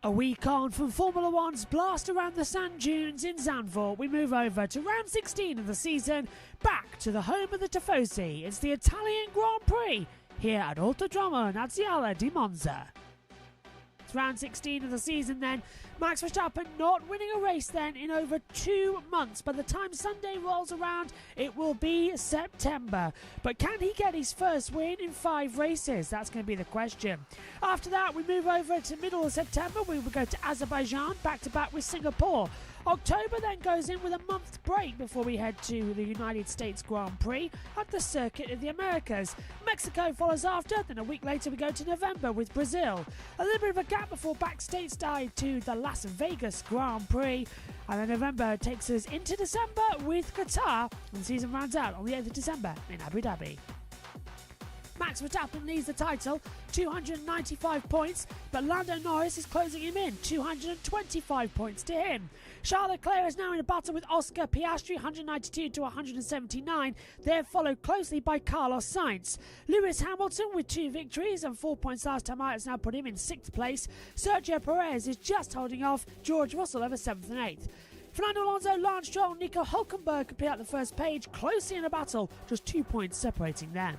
A week on from Formula One's blast around the sand dunes in Zandvoort, we move over to round 16 of the season, back to the home of the Tifosi. It's the Italian Grand Prix here at Autodromo Nazionale di Monza. It's round 16 of the season then. Max Verstappen not winning a race then in over 2 months. By the time Sunday rolls around, it will be September. But can he get his first win in 5 races? That's going to be the question. After that, we move over to middle of September. We will go to Azerbaijan, back-to-back with Singapore. October then goes in with a month's break before we head to the United States Grand Prix at the Circuit of the Americas. Mexico follows after, then a week later we go to November with Brazil. A little bit of a gap before back stateside to the Las Vegas Grand Prix. And then November takes us into December with Qatar, and the season rounds out on the 8th of December in Abu Dhabi. Max Verstappen leads the title, 295 points, but Lando Norris is closing him in, 225 points to him. Charles Leclerc is now in a battle with Oscar Piastri, 192 to 179. They're followed closely by Carlos Sainz. Lewis Hamilton with 2 victories and 4 points last time out has now put him in 6th place. Sergio Perez is just holding off George Russell over 7th and 8th. Fernando Alonso, Lance Stroll, Nico Hülkenberg appear at the first page, closely in a battle, just 2 points separating them.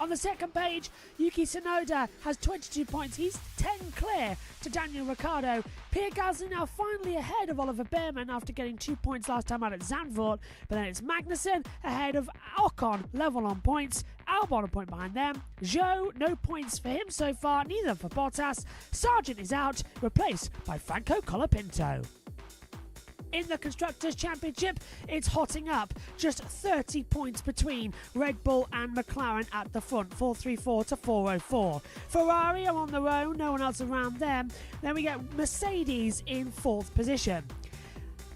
On the second page, Yuki Tsunoda has 22 points. He's 10 clear to Daniel Ricciardo. Pierre Gasly now finally ahead of Oliver Bearman after getting 2 points last time out at Zandvoort. But then it's Magnussen ahead of Ocon, level on points. Albon a point behind them. Zhou, no points for him so far, neither for Bottas. Sargent is out, replaced by Franco Colapinto. In the Constructors' Championship, it's hotting up. Just 30 points between Red Bull and McLaren at the front, 434 to 404. Ferrari are on their own, no one else around them. Then we get Mercedes in 4th position.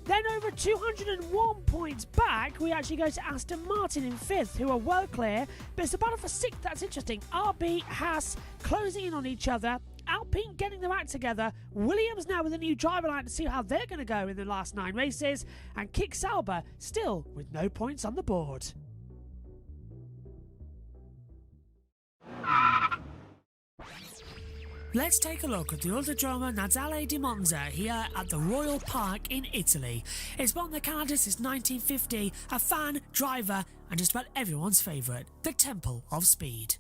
Then over 201 points back, we actually go to Aston Martin in 5th, who are well clear. But it's a battle for 6th, that's interesting. RB, Haas closing in on each other. Alpine getting their act together. Williams now with a new driver line to see how they're going to go in the last 9 races. And Kick Sauber still with no points on the board. Let's take a look at the Autodromo Nazionale di Monza here at the Royal Park in Italy. It's been on the calendar since 1950, a fan, driver and just about everyone's favourite, the Temple of Speed.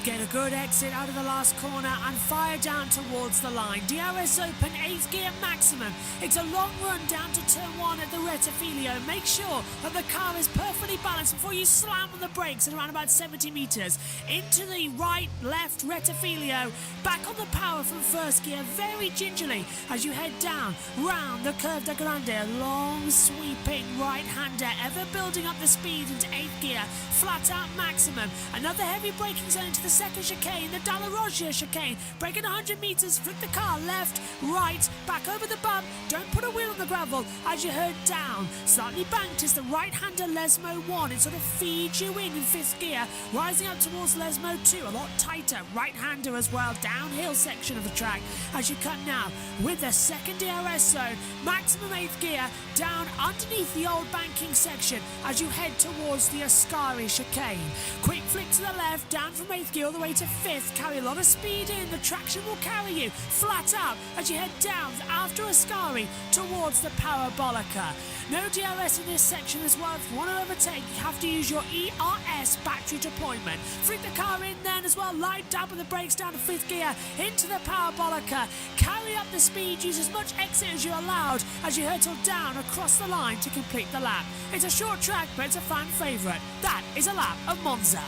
Get a good exit out of the last corner and fire down towards the line. DRS open, 8th gear maximum. It's a long run down to turn 1 at the Rettifilio. Make sure that the car is perfectly balanced before you slam on the brakes at around about 70 metres. Into the right, left Rettifilio. Back on the power from 1st gear very gingerly as you head down, round the Curve de Grande. A long sweeping right-hander, ever building up the speed into 8th gear. Flat out maximum. Another heavy braking zone into the second chicane, the Dalla Roggia chicane. Braking 100 metres, flick the car left, right, back over the bump. Don't put a wheel on the gravel as you head down. Slightly banked is the right-hander Lesmo 1. It sort of feeds you in 5th gear, rising up towards Lesmo 2. A lot tighter, right-hander as well, downhill section of the track as you cut now with the second DRS zone. Maximum 8th gear, down underneath the old banking section as you head towards the Ascari chicane. Quick flick to the left, down from 8th gear all the way to 5th. Carry a lot of speed in, the traction will carry you flat out as you head down after Ascari towards the Parabolica. No DRS in this section as well. If you want to overtake, you have to use your ERS battery deployment. Flick the car in then as well, light dab with the brakes down to 5th gear into the Parabolica. Carry up the speed, use as much exit as you're allowed as you hurtle down across the line to complete the lap. It's a short track, but it's a fan favourite. That is a lap of Monza.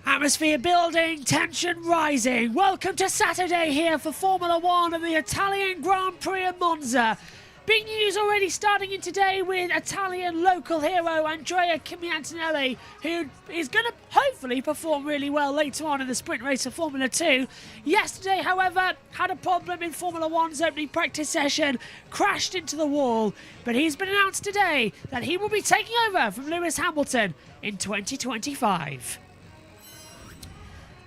Atmosphere building, tension rising. Welcome to Saturday here for Formula One and the Italian Grand Prix of Monza. Big news already starting in today with Italian local hero Andrea Antonelli, who is going to hopefully perform really well later on in the sprint race of Formula 2. Yesterday, however, had a problem in Formula 1's opening practice session, crashed into the wall, but he's been announced today that he will be taking over from Lewis Hamilton in 2025.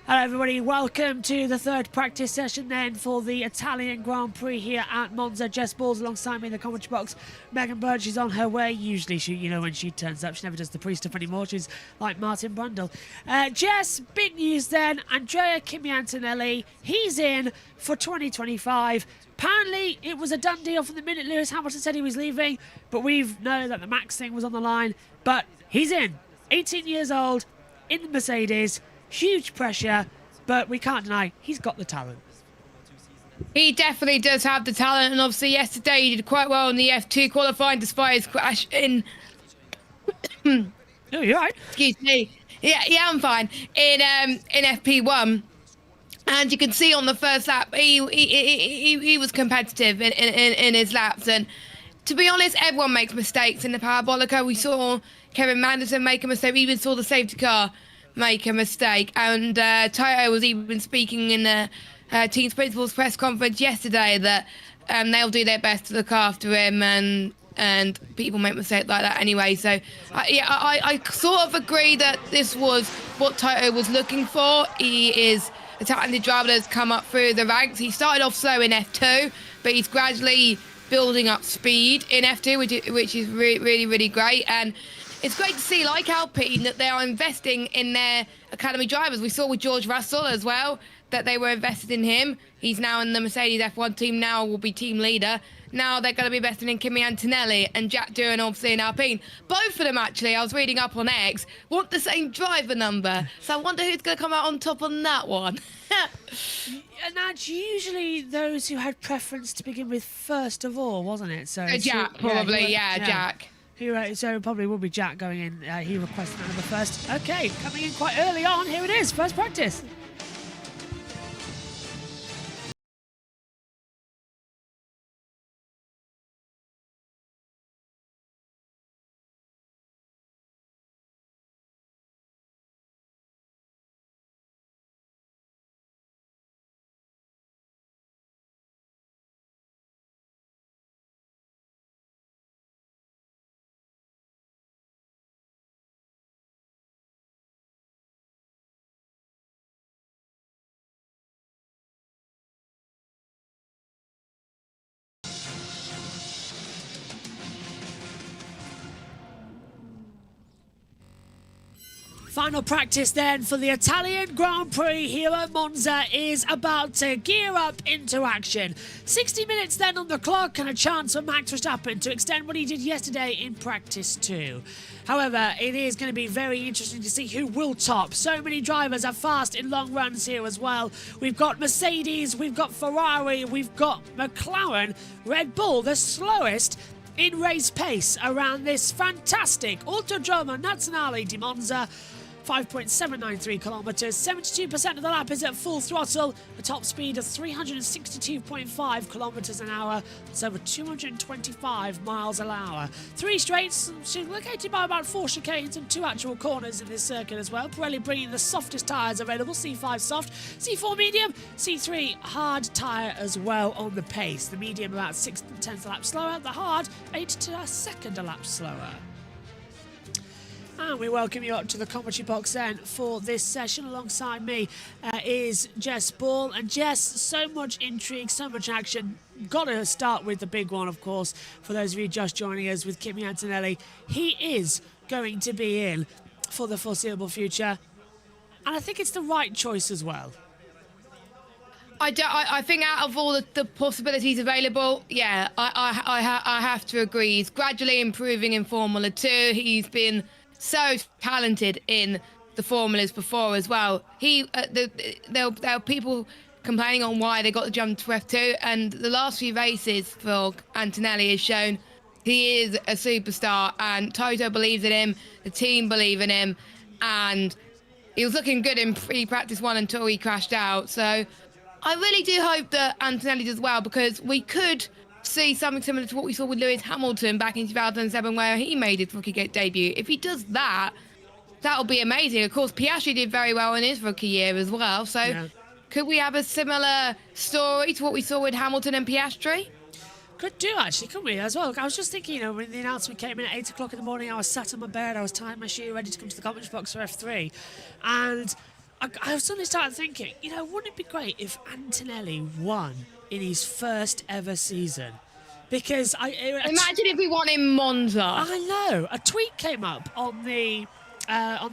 Hello everybody, welcome to the third practice session then for the Italian Grand Prix here at Monza. Jess Ball's alongside me in the commentary box. Megan Birch is on her way. Usually she, when she turns up, she never does the pre-stuff anymore. She's like Martin Brundle. Jess, big news then. Andrea Antonelli, he's in for 2025. Apparently it was a done deal from the minute Lewis Hamilton said he was leaving, but we know that the Max thing was on the line. But he's in, 18 years old, in the Mercedes. Huge pressure, but we can't deny he's got the talent. He definitely does have the talent, and obviously yesterday he did quite well in the F2 qualifying despite his crash in... Oh, you're right. Excuse me. Yeah, I'm fine. In FP1. And you can see on the first lap, he was competitive in his laps. And to be honest, everyone makes mistakes in the Parabolica. We saw Kevin Manderson make a mistake. We even saw the safety car make a mistake, and Toto was even speaking in the team's principal's press conference yesterday that they'll do their best to look after him, and people make mistakes like that anyway. So I sort of agree that this was what Toto was looking for. He is a talented driver that's come up through the ranks. He started off slow in F2, but he's gradually building up speed in F2, which is really great. And it's great to see, like Alpine, that they are investing in their academy drivers. We saw with George Russell as well that they were invested in him. He's now in the Mercedes F1 team, now will be team leader. Now they're going to be investing in Kimi Antonelli and Jack Doohan, obviously, in Alpine. Both of them, actually, I was reading up on X, want the same driver number. So I wonder who's going to come out on top on that one. And that's usually those who had preference to begin with first of all, wasn't it? So Jack, probably, yeah, Jack. So probably will be Jack going in. He requested that number first. Okay, coming in quite early on. Here it is, first practice. Final practice then for the Italian Grand Prix here at Monza is about to gear up into action. 60 minutes then on the clock and a chance for Max Verstappen to extend what he did yesterday in practice 2. However, it is going to be very interesting to see who will top. So many drivers are fast in long runs here as well. We've got Mercedes, we've got Ferrari, we've got McLaren, Red Bull, the slowest in race pace around this fantastic Autodromo Nazionale di Monza. 5.793 kilometres, 72% of the lap is at full throttle, a top speed of 362.5 kilometres an hour, that's over 225 miles an hour. 3 straights, located by about 4 chicanes and 2 actual corners in this circuit as well. Pirelli bringing the softest tyres available, C5 soft, C4 medium, C3 hard tyre as well on the pace. The medium about 6/10 a lap slower, the hard 8/2 a lap slower. And we welcome you up to the commentary box then for this session. Alongside me is Jess Ball. And Jess, so much intrigue, so much action. Got to start with the big one, of course, for those of you just joining us with Kimi Antonelli. He is going to be in for the foreseeable future. And I think it's the right choice as well. I think out of all the possibilities available, yeah, I have to agree. He's gradually improving in Formula 2. He's been so talented in the formulas before as well. There are people complaining on why they got the jump to F2, and the last few races for Antonelli has shown he is a superstar, and Toto believes in him, the team believe in him, and he was looking good in pre-practice 1 until he crashed out. So I really do hope that Antonelli does well, because we could see something similar to what we saw with Lewis Hamilton back in 2007, where he made his rookie debut. If he does that, that'll be amazing. Of course, Piastri did very well in his rookie year as well. So could we have a similar story to what we saw with Hamilton and Piastri? Could do, actually, couldn't we, as well? I was just thinking, when the announcement came in at 8 o'clock in the morning, I was sat on my bed, I was tying my shoe, ready to come to the commentary box for F3. And I suddenly started thinking, wouldn't it be great if Antonelli won in his first ever season? Because imagine if we won in Monza. I know. A tweet came up on the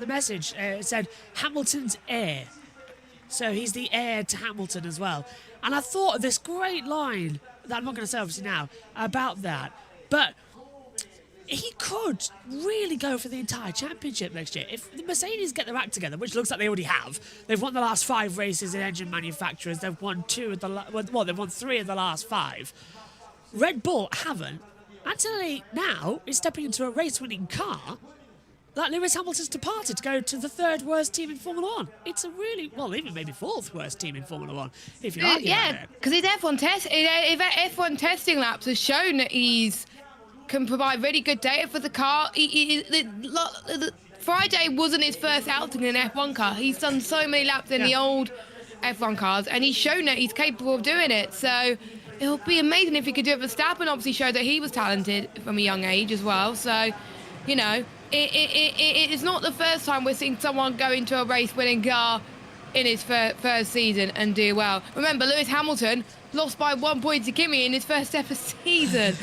message. It said Hamilton's heir. So he's the heir to Hamilton as well. And I thought of this great line that I'm not going to say obviously now about that, but he could really go for the entire championship next year. If the Mercedes get their act together, which looks like they already have, they've won the last 5 races in engine manufacturers. They've won 2 of they've won 3 of the last 5. Red Bull haven't. Antonelli now is stepping into a race-winning car. Like Lewis Hamilton's departed to go to the 3rd worst team in Formula 1. It's a really, even maybe 4th worst team in Formula 1, if you argue about it. Because his F1 testing laps has shown that can provide really good data for the car. Friday wasn't his first outing in an F1 car. He's done so many laps in the old F1 cars, and he's shown that he's capable of doing it. So it would be amazing if he could do it. Verstappen obviously showed that he was talented from a young age as well. So, it is not the first time we're seeing someone go into a race-winning car in his first season and do well. Remember, Lewis Hamilton lost by 1 point to Kimi in his first ever season.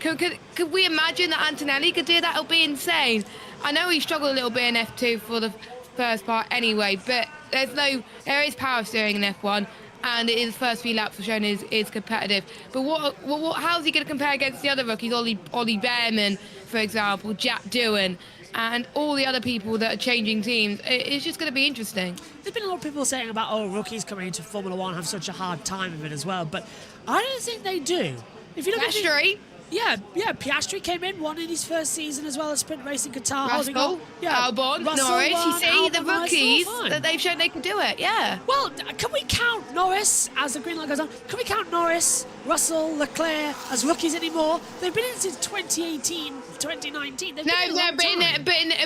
Could we imagine that Antonelli could do that? It'll be insane. I know he struggled a little bit in F2 for the first part anyway, but there is power steering in F1, and his first few laps have shown is competitive. But how's he going to compare against the other rookies, Ollie Behrman, for example, Jack Doohan, and all the other people that are changing teams? It's just going to be interesting. There's been a lot of people saying about, rookies coming into Formula 1 have such a hard time of it as well, but I don't think they do. If you look Piastri. Piastri came in, won in his first season as well as sprint racing Qatar. Russell, Albon, Norris. You see, the rookies that they've shown they can do it. Yeah. Well, can we count Norris, as the green light goes on, can we count Norris, Russell, Leclerc as rookies anymore? They've been in since 2018, 2019.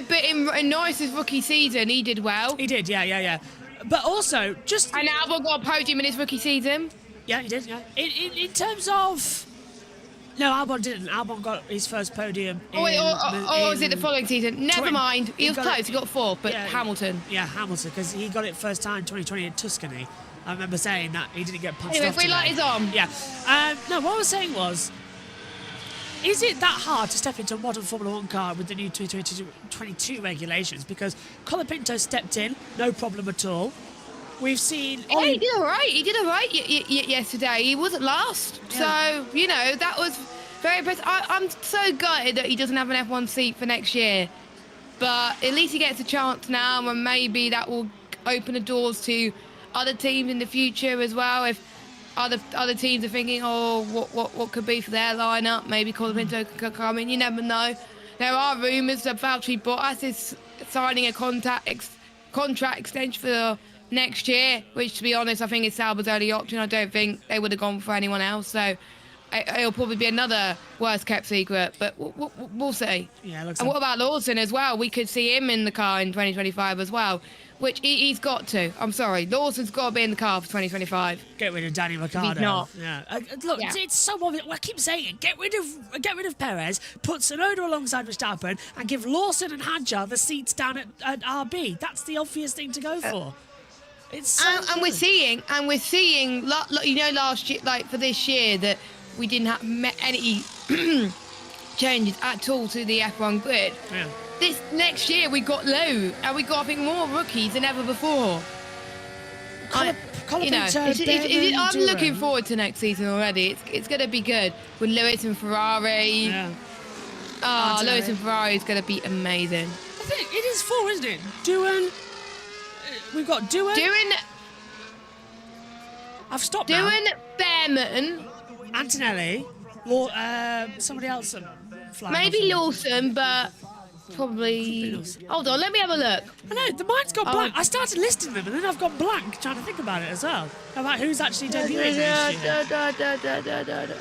But in Norris's rookie season, he did well. He did, yeah. But also, And Albon got a podium in his rookie season. Yeah, he did, yeah. In terms of... No, Albon didn't. Albon got his first podium or was it the following season? Never mind. He was close. He got 4th, but Hamilton. Yeah, Hamilton, because he got it first time in 2020 at Tuscany. I remember saying that he didn't get punched off. Anyway, green light is on. Yeah. No, what I was saying was, is it that hard to step into a modern Formula 1 car with the new 2022 regulations? Because Colapinto stepped in, no problem at all. We've seen... Yeah, he did all right. He did all right yesterday. He wasn't last. Yeah. So, that was very impressive. I'm so gutted that he doesn't have an F1 seat for next year. But at least he gets a chance now, and maybe that will open the doors to other teams in the future as well. If other teams are thinking, what could be for their lineup, maybe Colapinto could come in. You never know. There are rumours that Valtteri Bottas is signing a contract extension for next year, which, to be honest, I think is Sauber's only option. I don't think they would have gone for anyone else. So it'll probably be another worst-kept secret, but we'll see. Yeah, looks. And what about Lawson as well? We could see him in the car in 2025 as well, which he's got to. I'm sorry, Lawson's got to be in the car for 2025. Get rid of Danny Ricciardo. He's not. Yeah. Look, it's so obvious. I keep saying it. Get rid of Perez, put Tsunoda alongside Verstappen, and give Lawson and Hadjar the seats down at RB. That's the obvious thing to go for. It's so and we're seeing, last year, for this year, that we didn't have any changes at all to the F1 grid. Yeah. This next year we got low, and we got, I think, more rookies than ever before. I'm looking forward to next season already. It's going to be good with Lewis and Ferrari. Yeah. Lewis and Ferrari is going to be amazing. I think it is 4, isn't it? Doohan. We've got Doohan. I've stopped now. Doohan, Behrman, Antonelli, somebody else flying. Maybe Lawson, but Probably. Hold on, let me have a look. I know, the mine's gone blank. I started listing them and then I've gone blank trying to think about it as well. About who's actually debuting next year.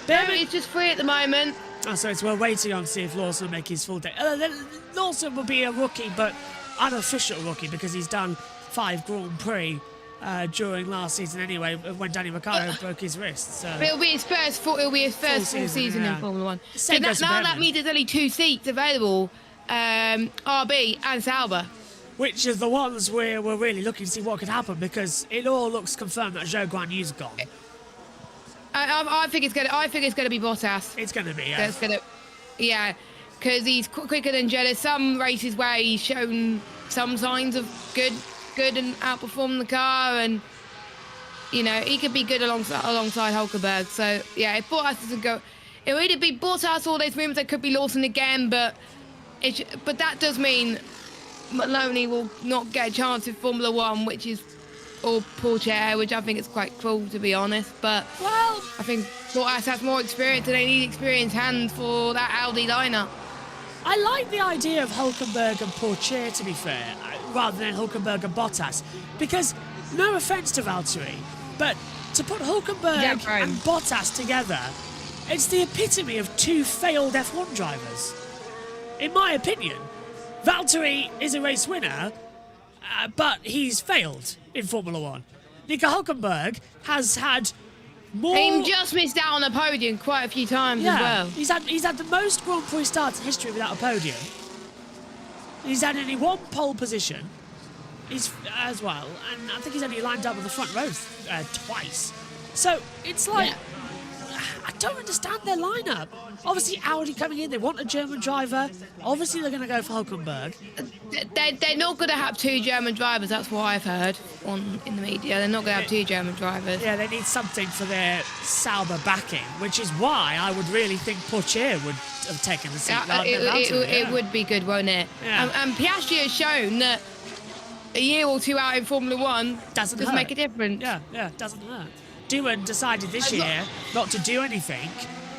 It's just free at the moment. Oh, so we're waiting on to see if Lawson will make his full day. Lawson will be a rookie, but unofficial rookie because he's done 5 Grand Prix during last season anyway, when Danny Ricciardo broke his wrist. So it'll be his first full season in Formula 1. So now that means there's only 2 seats available, RB and Sauber. Which are the ones where we're really looking to see what could happen because it all looks confirmed that Zhou Guanyu's gone. I think it's gonna be Bottas. It's gonna be, yeah. Because he's quicker than Jeddah. Some races where he's shown some signs of good and outperformed the car, and you know he could be good alongside Hulkenberg. So yeah, if Bottas doesn't go, it'll either be Bottas or there's rumours that could be Lawson again. But that does mean Maloney will not get a chance in Formula 1, which is or Porsche, which I think is quite cruel to be honest. But well, I think Bottas has more experience, and they need experienced hands for that Audi lineup. I like the idea of Hulkenberg and Porsche, to be fair, rather than Hulkenberg and Bottas, because no offence to Valtteri, but to put Hulkenberg and Bottas together, it's the epitome of 2 failed F1 drivers. In my opinion, Valtteri is a race winner, but he's failed in Formula 1. Nico Hulkenberg has had more... He just missed out on a podium quite a few times as well. He's had the most Grand Prix starts in history without a podium. He's had only 1 pole position as well, and I think he's only lined up on the front row twice. So it's like... Yeah. I don't understand their lineup. Obviously, Audi coming in, they want a German driver. Obviously, they're going to go for Hulkenberg. They're not going to have 2 German drivers, that's what I've heard in the media. They're not going to have 2 German drivers. Yeah, they need something for their Sauber backing, which is why I would really think Porsche would have taken the seat. It would be good, won't it? Yeah. And Piastri has shown that a year or 2 out in Formula 1 does make a difference. Yeah, doesn't hurt. Doohan decided this year not to do anything.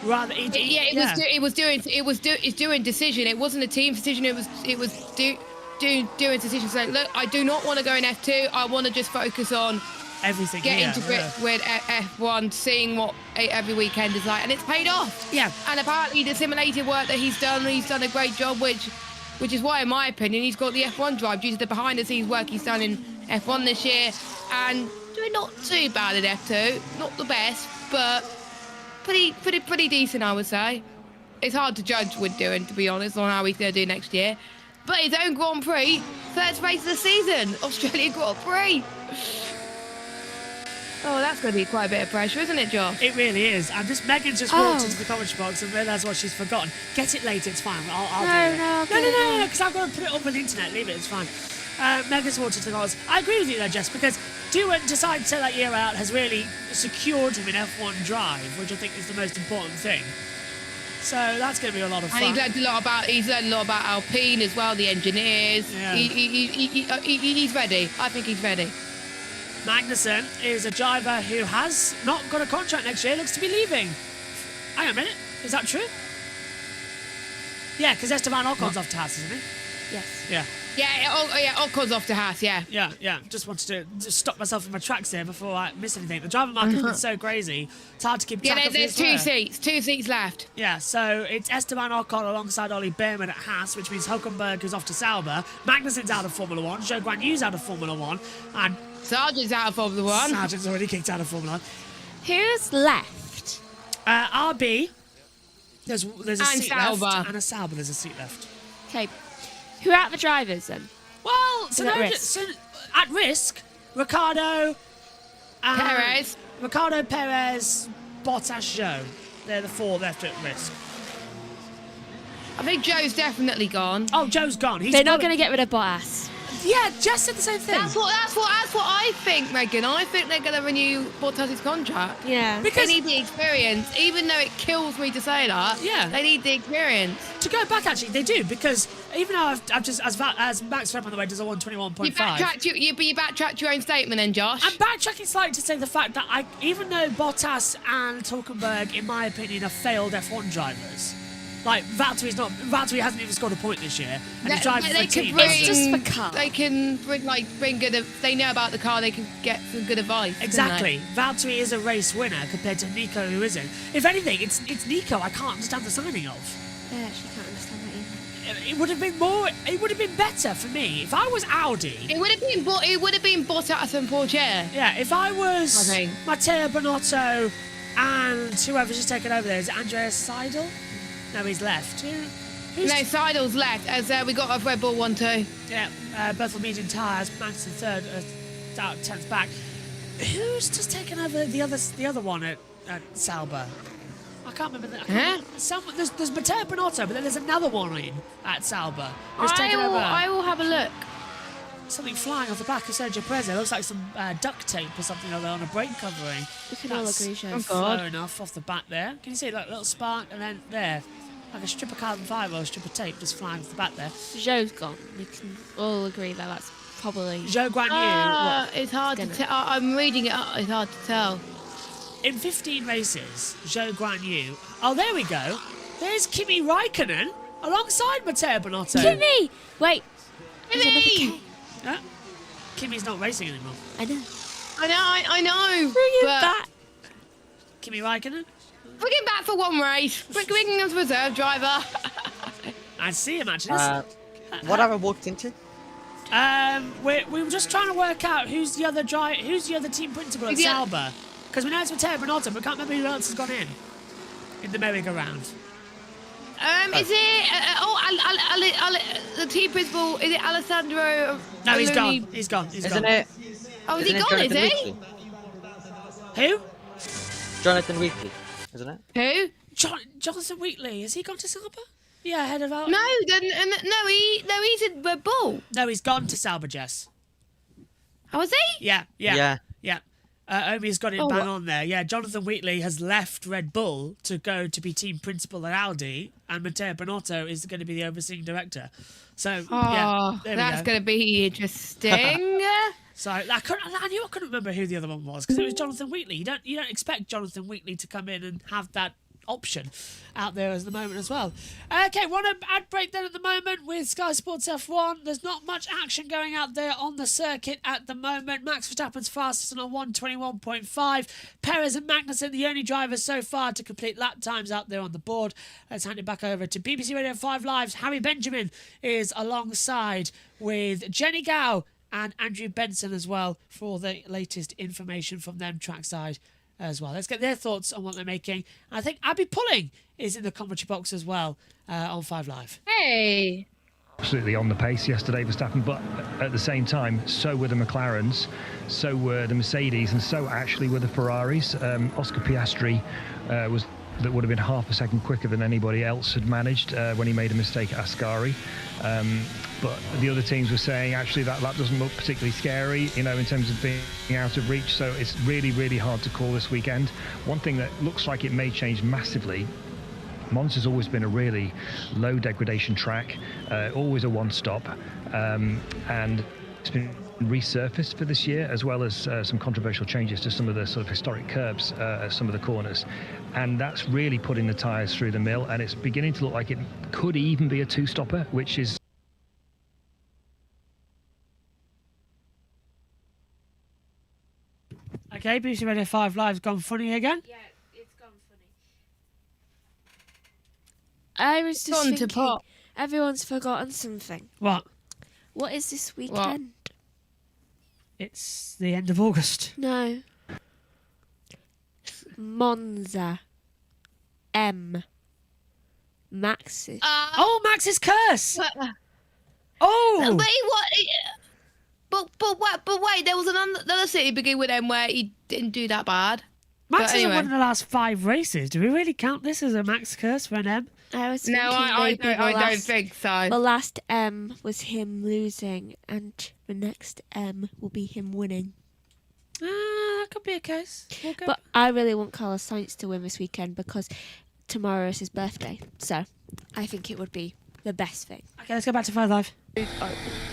Rather, it was doing decision. It wasn't a team decision. It was doing decision. Saying, look, I do not want to go in F2. I want to just focus on everything. Getting to grips with F1, seeing what every weekend is like, and it's paid off. Yeah. And apparently the simulated work that he's done a great job, which is why, in my opinion, he's got the F1 drive due to the behind-the-scenes work he's done in F1 this year, and doing not too bad in F2, not the best, but pretty decent, I would say. It's hard to judge with Doohan, to be honest, on how he's going to do next year. But his own Grand Prix, first race of the season, Australian Grand Prix. Oh, that's going to be quite a bit of pressure, isn't it, Josh? It really is. And Megan's just walked into the commentary box and realised what she's forgotten. Get it later, it's fine. I'll do it. No, because I've got to put it up on the internet. Leave it, it's fine. Megan's walked into the comments. I agree with you there, Jess, because Doohan decided to take that year out has really secured him in F1 drive, which I think is the most important thing. So that's going to be a lot of fun. And he's learned a lot about Alpine as well, the engineers. Yeah. He's ready. I think he's ready. Magnussen is a driver who has not got a contract next year, looks to be leaving. Hang on a minute, is that true? Yeah, because Esteban Ocon's off to Haas, isn't he? Yes. Yeah. Yeah, Ocon's off to Haas, yeah. Yeah. Just wanted to stop myself in my tracks here before I miss anything. The driver market has been so crazy, it's hard to keep track of there's 2 seats left. Yeah, so it's Esteban Ocon alongside Ollie Behrman at Haas, which means Hulkenberg is off to Sauber, Magnussen's out of Formula 1, Zhou Guanyu's out of Formula 1, and Sargent's out of Formula 1. Sargent's already kicked out of Formula 1. Who's left? RB, there's a seat Sauber. left, and a Sauber there's a seat left. Okay. Who are the drivers then? Well, so at risk, Ricciardo, Perez, Bottas, Zhou. They're the 4 left at risk. I think Joe's definitely gone. Oh, Joe's gone. They're not going to get rid of Bottas. Yeah, Jess said the same thing. That's what I think, Megan. I think they're going to renew Bottas' contract. Yeah. Because they need the experience, even though it kills me to say that. Yeah. They need the experience. To go back, actually, they do, because even though I've just, as Max Verstappen, by the way, does a 121.5. You backtracked your own statement then, Josh. I'm backtracking slightly to say the fact that even though Bottas and Hulkenberg, in my opinion, are failed F1 drivers, Like, Valtteri hasn't even scored a point this year. And he's driving for a team. It's just for car. They can bring good. They know about the car. They can get some good advice. Exactly. Valtteri is a race winner compared to Nico, who isn't. If anything, it's Nico I can't understand the signing of. I actually can't understand that either. It would have been more. It would have been better for me if I was Audi. It would have been Bottas and Porsche. Yeah, if I was I think. Matteo Binotto and whoever's just taken over there. Is it Andreas Seidel? No, he's left. Who's No, Seidel's left as we got a Red Bull 1-2. Yeah, both on medium tyres. Max in third, out 10th back. Who's just taken over the other one at Sauber? I can't remember that. There's Matteo Binotto, but then there's another one in at Sauber. Who's taken over? I will have a look. Something flying off the back of Sergio Perez. It looks like some duct tape or something like that on a brake covering. We can all agree, Joe. Flowing off the back there. Can you see like a little spark and then there? Like a strip of carbon fibre or a strip of tape just flying off the back there. Joe's gone. We can all agree that that's probably... Zhou Guanyu. It's hard to tell. I'm reading it up. It's hard to tell. In 15 races, Zhou Guanyu. Oh, there we go. There's Kimi Raikkonen alongside Matteo Binotto. Kimi! Wait. Kimi! Kimi's not racing anymore. I know. I know. Bring it but back. Kimi Raikkonen? Bring him back for one race. Bring him as reserve driver. I see him actually. What have I walked into? We were just trying to work out who's the other team principal at Sauber. Because we know it's Matteo Binotto, but we can't remember who else has gone in the merry-go-round. Is it the team principal? Is it Alessandro? No, he's Aloni? gone. He's gone. Isn't it? Oh, is he isn't it gone? Is Jonathan he? Wheatley? Who? Jonathan Wheatley, isn't it? Who? Jonathan Wheatley. Has he gone to Sauber? Yeah, head of our... No, he's in Red Bull. No, he's gone to Sauber, Jess. Oh, is he? Yeah. Omi's got it bang on there. Yeah, Jonathan Wheatley has left Red Bull to go to be team principal at Audi, and Matteo Binotto is going to be the overseeing director. So, yeah, there we that's go. going to be interesting. So I knew I couldn't remember who the other one was because it was Jonathan Wheatley. You don't expect Jonathan Wheatley to come in and have that option out there at the moment as well. Okay, one ad break then at the moment with Sky Sports F1. There's not much action going out there on the circuit at the moment. Max Verstappen's fastest on 1:21.5. Perez and Magnussen, the only drivers so far to complete lap times out there on the board. Let's hand it back over to BBC Radio 5 Live's Harry Benjamin is alongside with Jenny Gow and Andrew Benson as well for all the latest information from them trackside as well. Let's get their thoughts on what they're making. I think Abby Pulling is in the commentary box as well on 5 Live. Hey. Absolutely on the pace yesterday, Verstappen, but at the same time, so were the McLarens, so were the Mercedes, and so actually were the Ferraris. Oscar Piastri that would have been half a second quicker than anybody else had managed when he made a mistake at Ascari. But the other teams were saying actually that lap doesn't look particularly scary, in terms of being out of reach. So it's really, really hard to call this weekend. One thing that looks like it may change massively, Monza's always been a really low degradation track, always a one-stop, and it's been resurfaced for this year, as well as some controversial changes to some of the sort of historic curbs at some of the corners. And that's really putting the tyres through the mill, and it's beginning to look like it could even be a two-stopper, which is... Okay, BBC Radio 5 Live's gone funny again. Yeah, it's gone funny. I was just Gone to thinking, pot. everyone's forgotten something. What? What is this weekend? It's the end of August. No. Monza. Max's. Oh, Max's curse! Wait, Oh! what? But wait, there was another city begin with M where he didn't do that bad. Max But hasn't anyway. won in the last 5 races. Do we really count this as a Max curse for an M? I was thinking No, I maybe don't think so. the last M was him losing, and the next M will be him winning. That could be a case. We'll go. But I really want Carlos Sainz to win this weekend because tomorrow is his birthday. So I think it would be the best thing. Okay, let's go back to 5 Live.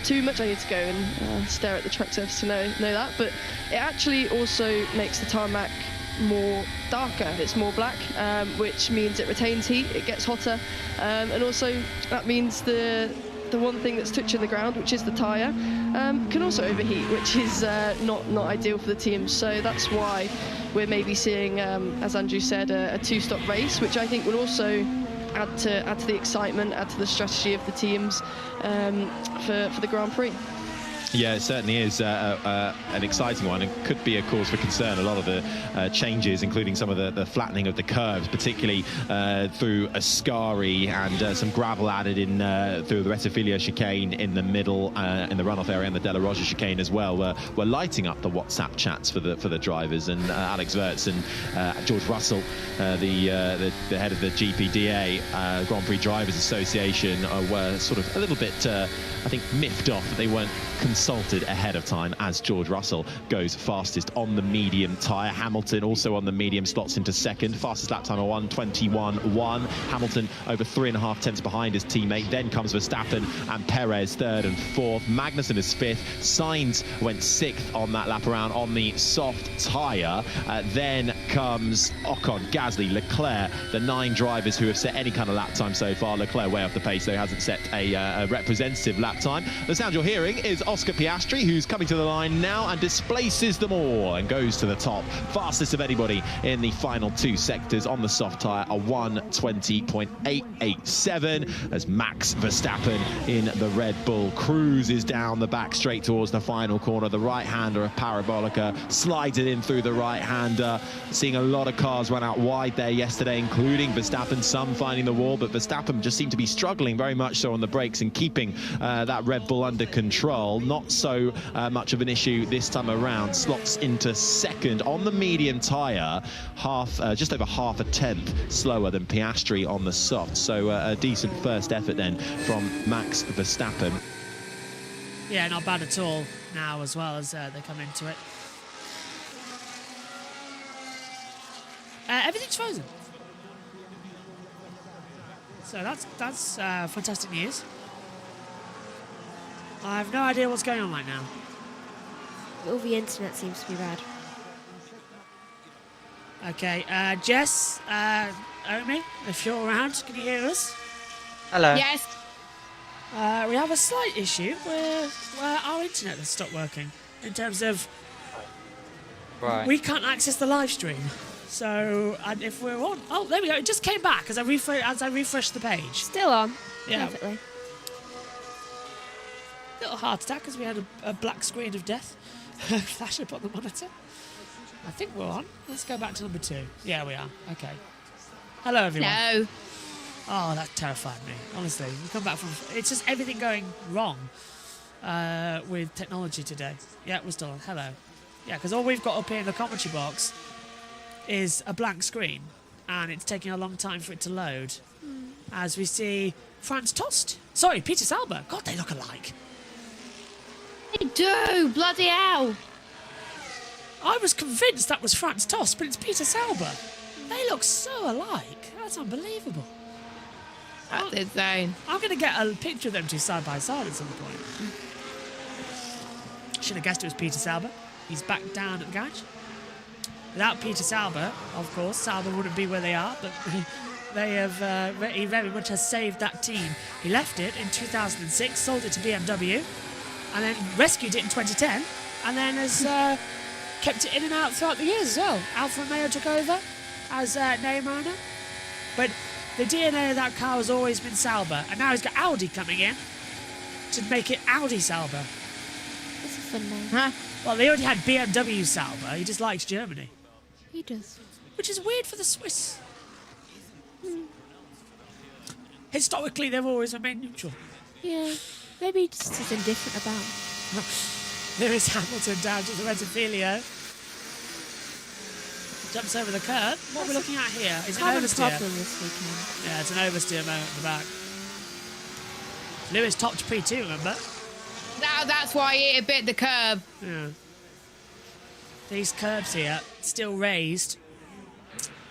Too much I need to go and stare at the track surface to know that, but it actually also makes the tarmac more darker, it's more black, which means it retains heat, it gets hotter, and also that means the one thing that's touching the ground, which is the tyre, can also overheat, which is not ideal for the team. So that's why we're maybe seeing, as Andrew said, a two-stop race, which I think will also add to the excitement, add to the strategy of the teams for the Grand Prix. Yeah, it certainly is an exciting one, and could be a cause for concern. A lot of the changes, including some of the flattening of the curves, particularly through Ascari, and some gravel added in through the Retifilia chicane in the middle, in the runoff area, and the Della Roja chicane as well, were lighting up the WhatsApp chats for the drivers. And Alex Wirtz and George Russell, the head of the GPDA, Grand Prix Drivers Association, were sort of a little bit, I think, miffed off that they weren't consulted ahead of time, as George Russell goes fastest on the medium tyre. Hamilton also on the medium, slots into second. Fastest lap time of 1:21.1. Hamilton over 3.5 tenths behind his teammate. Then comes Verstappen and Perez third and fourth. Magnussen is fifth. Sainz went sixth on that lap around on the soft tyre. Then comes Ocon, Gasly, Leclerc, the 9 drivers who have set any kind of lap time so far. Leclerc way off the pace, though, he hasn't set a representative lap time. The sound you're hearing is Oscar Piastri, who's coming to the line now and displaces them all and goes to the top. Fastest of anybody in the final 2 sectors on the soft tyre, a 1:20.887, as Max Verstappen in the Red Bull cruises down the back straight towards the final corner. The right-hander of Parabolica slides it in through the right-hander. Seeing a lot of cars run out wide there yesterday, including Verstappen, some finding the wall, but Verstappen just seemed to be struggling very much so on the brakes and keeping that Red Bull under control. Not so much of an issue this time around. Slots into second on the medium tyre, just over half a tenth slower than Piastri on the soft. So a decent first effort then from Max Verstappen. Yeah, not bad at all now as well as they come into it. Everything's frozen. So that's fantastic news. I have no idea what's going on right now. All the internet seems to be bad. Okay, Jess, Omi, if you're around, can you hear us? Hello. Yes. We have a slight issue where our internet has stopped working. In terms of, Right. we can't access the live stream. So, and if we're on, oh, there we go. It just came back as I refreshed the page. Still on. Yeah. Perfectly. Little heart attack because we had a black screen of death flash up on the monitor. I think we're on. Let's go back to number 2. Yeah, we are. Okay. Hello, everyone. No. Oh, that terrified me. Honestly, we come back from. It's just everything going wrong with technology today. Yeah, we're still on. Hello. Yeah, because all we've got up here in the commentary box is a blank screen, and it's taking a long time for it to load. As we see Franz Tost. Sorry, Peter Sauber. God, they look alike. They do. Bloody hell. I was convinced that was Franz Tost, but it's Peter Sauber. They look so alike. That's unbelievable. That's insane. I'm going to get a picture of them two side by side at some point. Should have guessed it was Peter Sauber. He's back down at the garage. Without Peter Sauber, of course, Sauber wouldn't be where they are, but they have, he very much has saved that team. He left it in 2006, sold it to BMW, and then rescued it in 2010, and then has kept it in and out throughout the years as well. Alfa Romeo took over as name owner, but the DNA of that car has always been Sauber, and now he's got Audi coming in to make it Audi Sauber. That's a fun name. Huh? Well, they already had BMW Sauber, he just likes Germany. He does. Which is weird for the Swiss. Historically, they've always remained neutral. Yeah. Maybe he just is indifferent about. Lewis Hamilton down to the Retifilia. Jumps over the curb. What are we looking at here? Is it an Common oversteer? problem this weekend. Yeah, it's an oversteer moment at the back. Lewis topped P2, remember? That's why he bit the curb. Yeah. These curbs here, still raised.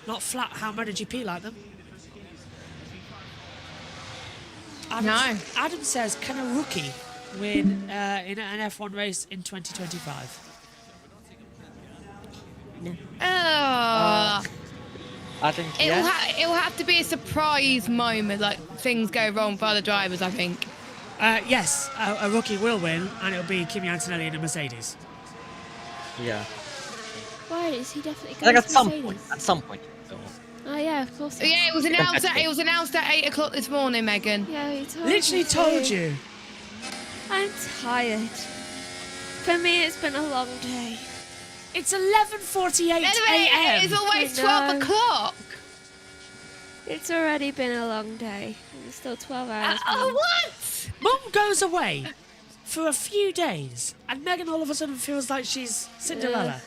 Not flat how MotoGP like them. Adam says, can a rookie win in an F1 race in 2025? No. I think It'll have to be a surprise moment, like things go wrong for other drivers, I think. Yes, a rookie will win, and it'll be Kimi Antonelli in a Mercedes. Yeah. Why is he definitely I going think to Mercedes? at some point. Oh yeah, of course. Yeah, it was announced at 8 o'clock this morning, Megan. Yeah, he told Literally me told to. you. I'm tired. For me, it's been a long day. It's 11:48 a.m. It's always I 12 know. o'clock. It's already been a long day. It's still 12 hours. What? Mum goes away for a few days, and Megan all of a sudden feels like she's Cinderella.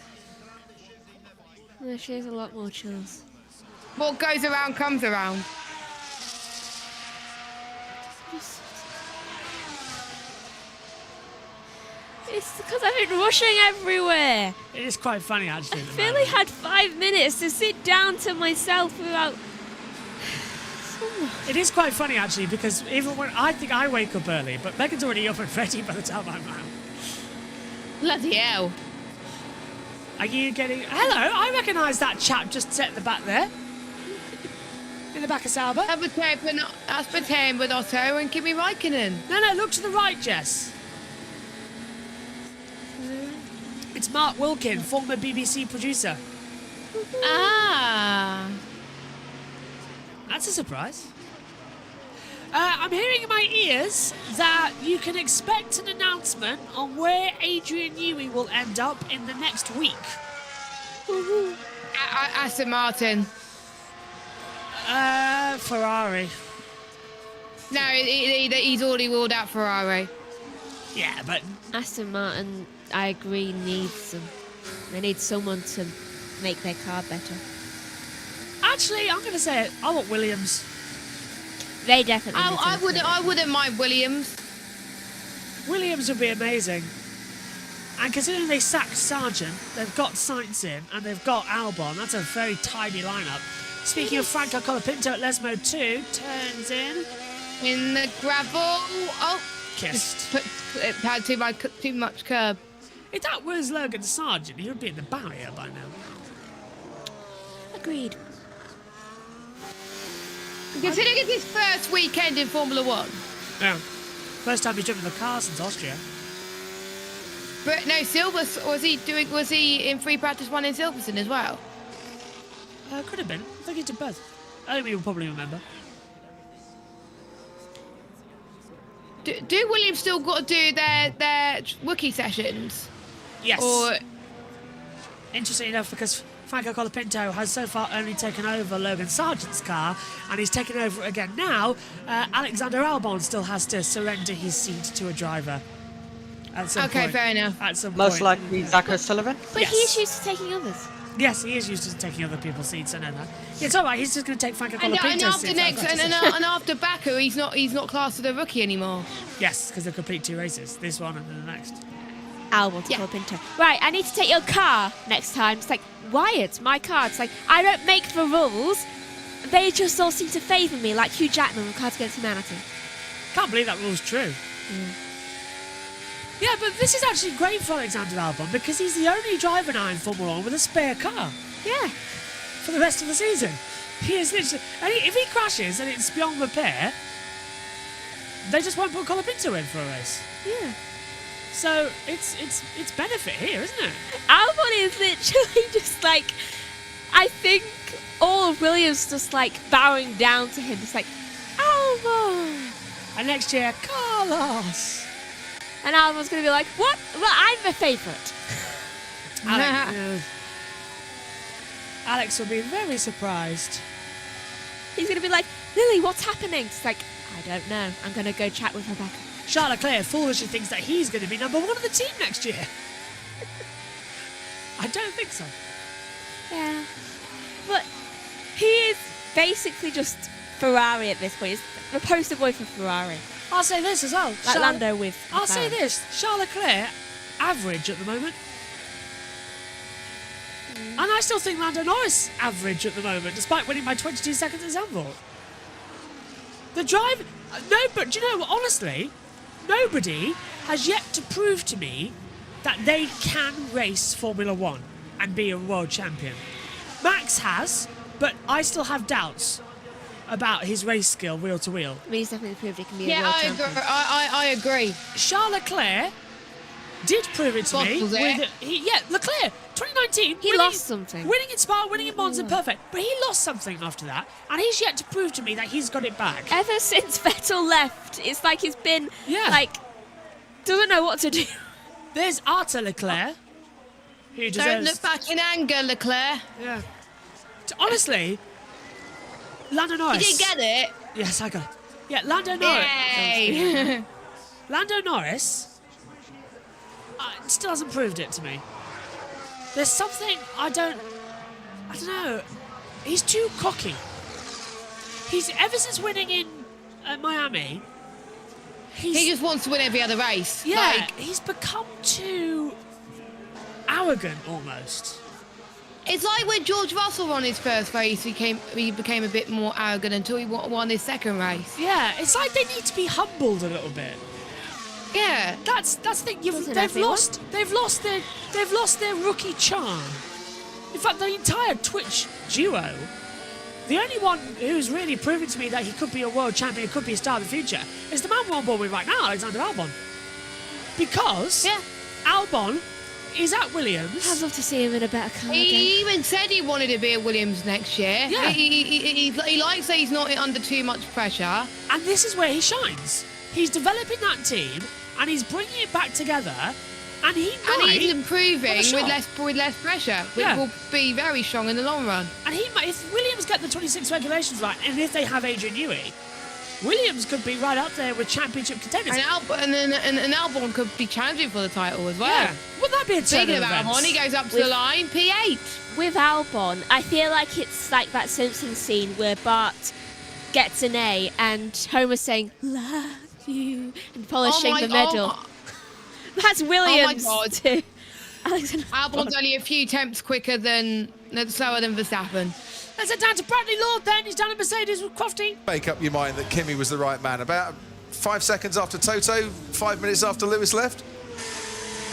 No, she has a lot more chills. What goes around comes around. It's because I've been rushing everywhere. It is quite funny, actually. I've only had 5 minutes to sit down to myself without... It is quite funny, actually, because even when I think I wake up early, but Megan's already up and ready by the time I'm out. Bloody hell. Are you getting... Hello, I recognise that chap just set at the back there. In the back of Sauber. That's Bertain with Otto and Kimi Räikkönen. No, look to the right, Jess. It's Mark Wilkin, former BBC producer. Ah. That's a surprise. I'm hearing in my ears that you can expect an announcement on where Adrian Newey will end up in the next week. Aston Martin. Ferrari. No, he's already ruled out Ferrari. Yeah, but... Aston Martin, I agree, needs them. They need someone to make their car better. Actually, I'm going to say it. I want Williams. They definitely need I wouldn't mind Williams. Williams would be amazing. And considering they sacked Sargent, they've got Sainz in, and they've got Albon. That's a very tidy lineup. Speaking of Franco Colapinto at Lesmo 2, turns in the gravel. Oh, kissed. It had too much curb. If that was Logan Sargent, he would be in the barrier by now. Agreed. Considering it's his first weekend in Formula One. Yeah. First time he's driven the car since Austria. But no, was he in free practice one in Silverstone as well? Could have been. I think he did both. I think you'll probably remember. Do Williams still got to do their rookie sessions? Yes. Or interesting enough, because Franco Colapinto has so far only taken over Logan Sargent's car, and he's taken over it again now. Alexander Albon still has to surrender his seat to a driver. At some point. fair enough. At some Most point. likely Zach O'Sullivan. But Yes. he's used to taking others. Yes, he is used to taking other people's seats. I know that. Yeah, it's all right. He's just going to take Franco Colapinto's seat. And after Baku, he's not classed as a rookie anymore. Yes, because they complete two races. This one and then the next. Albon to Colapinto. Right, I need to take your car next time. It's like, why? It's my car. It's like, I don't make the rules. They just all seem to favour me, like Hugh Jackman with Cards Against Humanity. Can't believe that rule's true. Yeah, but this is actually great for Alexander Albon because he's the only driver now in Formula 1 with a spare car. Yeah. For the rest of the season. He is literally... And if he crashes and it's beyond repair, they just won't put Colapinto in for a race. Yeah. So it's benefit here, isn't it? Albon is literally just like, I think all of Williams just like bowing down to him. It's like, Albon. And next year, Carlos. And Albon's going to be like, what? Well, I'm the favourite. Alex will be very surprised. He's going to be like, Lily, what's happening? It's like, I don't know. I'm going to go chat with Rebecca. Charles Leclerc foolishly thinks that he's going to be number one of the team next year. I don't think so. Yeah. But he is basically just Ferrari at this point. He's the poster boy for Ferrari. I'll say this as well. Like Lando with I'll McLaren. say this. Charles Leclerc, average at the moment. And I still think Lando Norris average at the moment, despite winning by 22 seconds at Zandvoort. The drive... No, but do you know what? Honestly, nobody has yet to prove to me that they can race Formula 1. and be a world champion. Max has, but I still have doubts about his race skill wheel to wheel. I mean, he's definitely proved he can be a world champion. I agree. Charles Leclerc did prove it to me. Leclerc, 2019. He lost something. Winning in Spa, winning in Monza, perfect. But he lost something after that, and he's yet to prove to me that he's got it back. Ever since Vettel left, it's like he's been, doesn't know what to do. There's Arthur Leclerc, who deserves... Don't look back in anger, Leclerc. Yeah. Honestly, Lando Norris... You did get it? Yes, I got it. Yeah, Lando Norris... Yay! Lando Norris... still hasn't proved it to me. There's something I don't know. He's too cocky. He's ever since winning in Miami. He just wants to win every other race. Yeah, he's become too arrogant almost. It's like when George Russell won his first race, he became a bit more arrogant until he won his second race. Yeah, it's like they need to be humbled a little bit. Yeah, that's the thing. They've lost their rookie charm. In fact, the entire Twitch duo. The only one who's really proven to me that he could be a world champion, could be a star of the future, is the man we're on board with right now, Alexander Albon. Because Albon is at Williams. I'd love to see him in a better car. He even said he wanted to be at Williams next year. Yeah. He likes that he's not under too much pressure. And this is where he shines. He's developing that team, and he's bringing it back together, and he's improving with less pressure, which will be very strong in the long run. And if Williams get the 26 regulations right, and if they have Adrian Newey, Williams could be right up there with championship contenders. And Albon could be challenging for the title as well. Yeah. Would that be a Speaking of Albon, he goes up to the line, P8. With Albon, I feel like it's like that Simpsons scene where Bart gets an A and Homer's saying, love you, and polishing the medal. That's Williams. Oh my God. Too. Albon's only a few tenths slower than Verstappen. Let's head down to Bradley Lord then. He's down in Mercedes with Crofty. Make up your mind that Kimi was the right man. About 5 seconds after Toto, 5 minutes after Lewis left.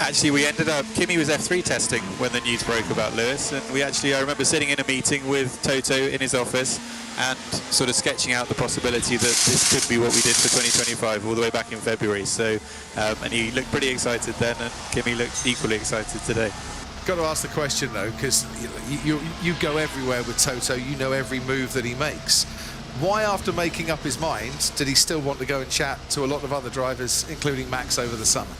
Actually, we ended up, Kimi was F3 testing when the news broke about Lewis, and I remember sitting in a meeting with Toto in his office and sort of sketching out the possibility that this could be what we did for 2025 all the way back in February. So, and he looked pretty excited then, and Kimi looked equally excited today. Got to ask the question though, because you go everywhere with Toto, you know every move that he makes. Why, after making up his mind, did he still want to go and chat to a lot of other drivers, including Max, over the summer?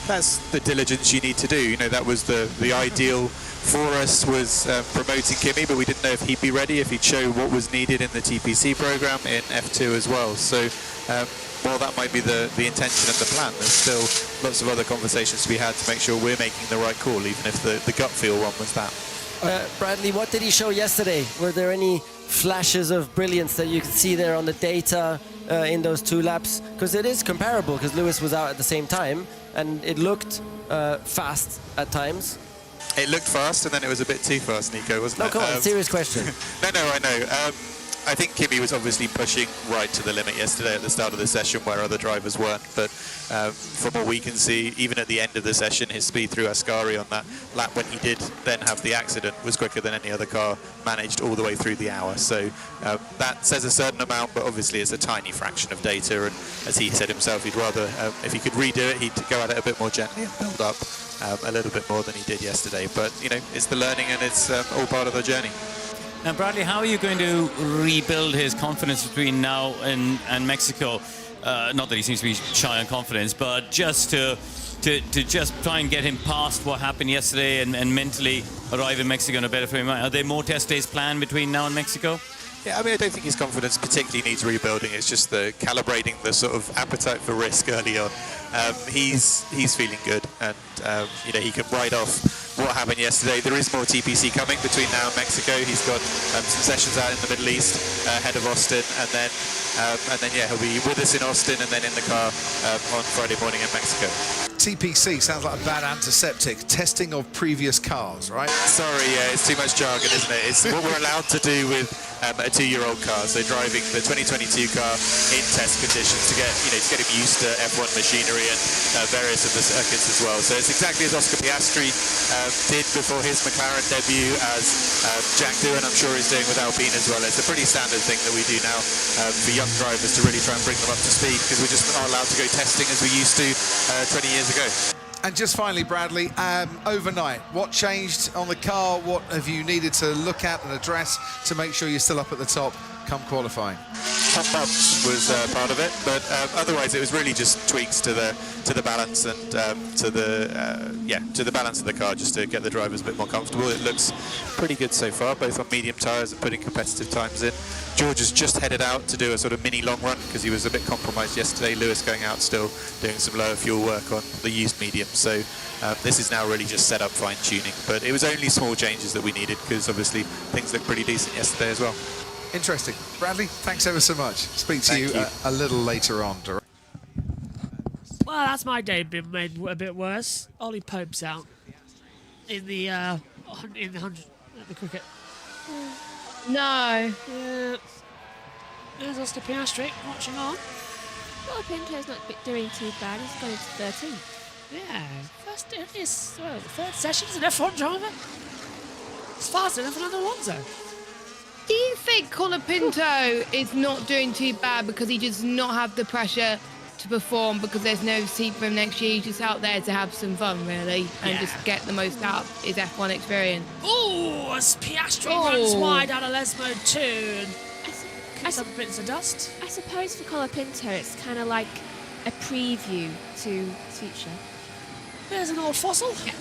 That's the diligence you need to do. You know, that was the ideal for us, was promoting Kimi, but we didn't know if he'd be ready, if he'd show what was needed in the TPC program in F2 as well. So while that might be the intention and the plan, there's still lots of other conversations to be had to make sure we're making the right call, even if the gut feel one was that. Bradley, what did he show yesterday? Were there any flashes of brilliance that you could see there on the data in those 2 laps? Because it is comparable, because Lewis was out at the same time, and it looked fast at times. It looked fast, and then it was a bit too fast, Nico, wasn't it? No, come on, serious question. No, I know. I think Kimi was obviously pushing right to the limit yesterday at the start of the session where other drivers weren't, but from what we can see, even at the end of the session, his speed through Ascari on that lap when he did then have the accident was quicker than any other car managed all the way through the hour. So that says a certain amount, but obviously it's a tiny fraction of data, and as he said himself, he'd rather, if he could redo it, he'd go at it a bit more gently and build up a little bit more than he did yesterday. But, you know, it's the learning, and it's all part of the journey. Now, Bradley, how are you going to rebuild his confidence between now and Mexico? Not that he seems to be shy on confidence, but just to just try and get him past what happened yesterday and mentally arrive in Mexico in a better frame of mind. Are there more test days planned between now and Mexico? Yeah, I mean, I don't think his confidence particularly needs rebuilding. It's just the calibrating the sort of appetite for risk early on. He's feeling good, and you know, he can write off what happened yesterday. There is more TPC coming between now and Mexico. He's got some sessions out in the Middle East ahead of Austin, and then yeah, he'll be with us in Austin and then in the car on Friday morning in Mexico. TPC sounds like a bad antiseptic. Testing of previous cars, right? Sorry, yeah, it's too much jargon, isn't it? It's what we're allowed to do with a 2-year-old car. So driving the 2022 car in test conditions to get him used to F1 machinery and various of the circuits as well. So it's exactly as Oscar Piastri did before his McLaren debut, as Jack Doohan, I'm sure, is doing with Alpine as well. It's a pretty standard thing that we do now for young drivers to really try and bring them up to speed, because we're just not allowed to go testing as we used to 20 years ago. And just finally, Bradley, overnight, what changed on the car? What have you needed to look at and address to make sure you're still up at the top come qualifying? Top bumps was part of it, but otherwise it was really just tweaks to the balance and to the balance of the car, just to get the drivers a bit more comfortable. It looks pretty good so far, both on medium tyres and putting competitive times in. George has just headed out to do a sort of mini long run because he was a bit compromised yesterday. Lewis going out still doing some lower fuel work on the used medium. So this is now really just set up fine tuning. But it was only small changes that we needed, because obviously things looked pretty decent yesterday as well. Interesting. Bradley, thanks ever so much. Speak to you a little later on. Well, that's my day been made a bit worse. Ollie Pope's out in the 100 at the cricket. No. Yeah. There's Oscar Piastri watching on. Well, Pinto's not doing too bad. He's going to 13th. Yeah, the third session as an F1 driver. It's faster than Fernando Alonso. Do you think Colapinto is not doing too bad because he does not have the pressure to perform, because there's no seat for him next year? He's just out there to have some fun, really, and just get the most out of his F1 experience. Oh, as Piastri runs wide out of Les Mode 2 and kicks up bits of dust. I suppose for Colapinto, it's kind of like a preview to his future. There's an old fossil. Yeah.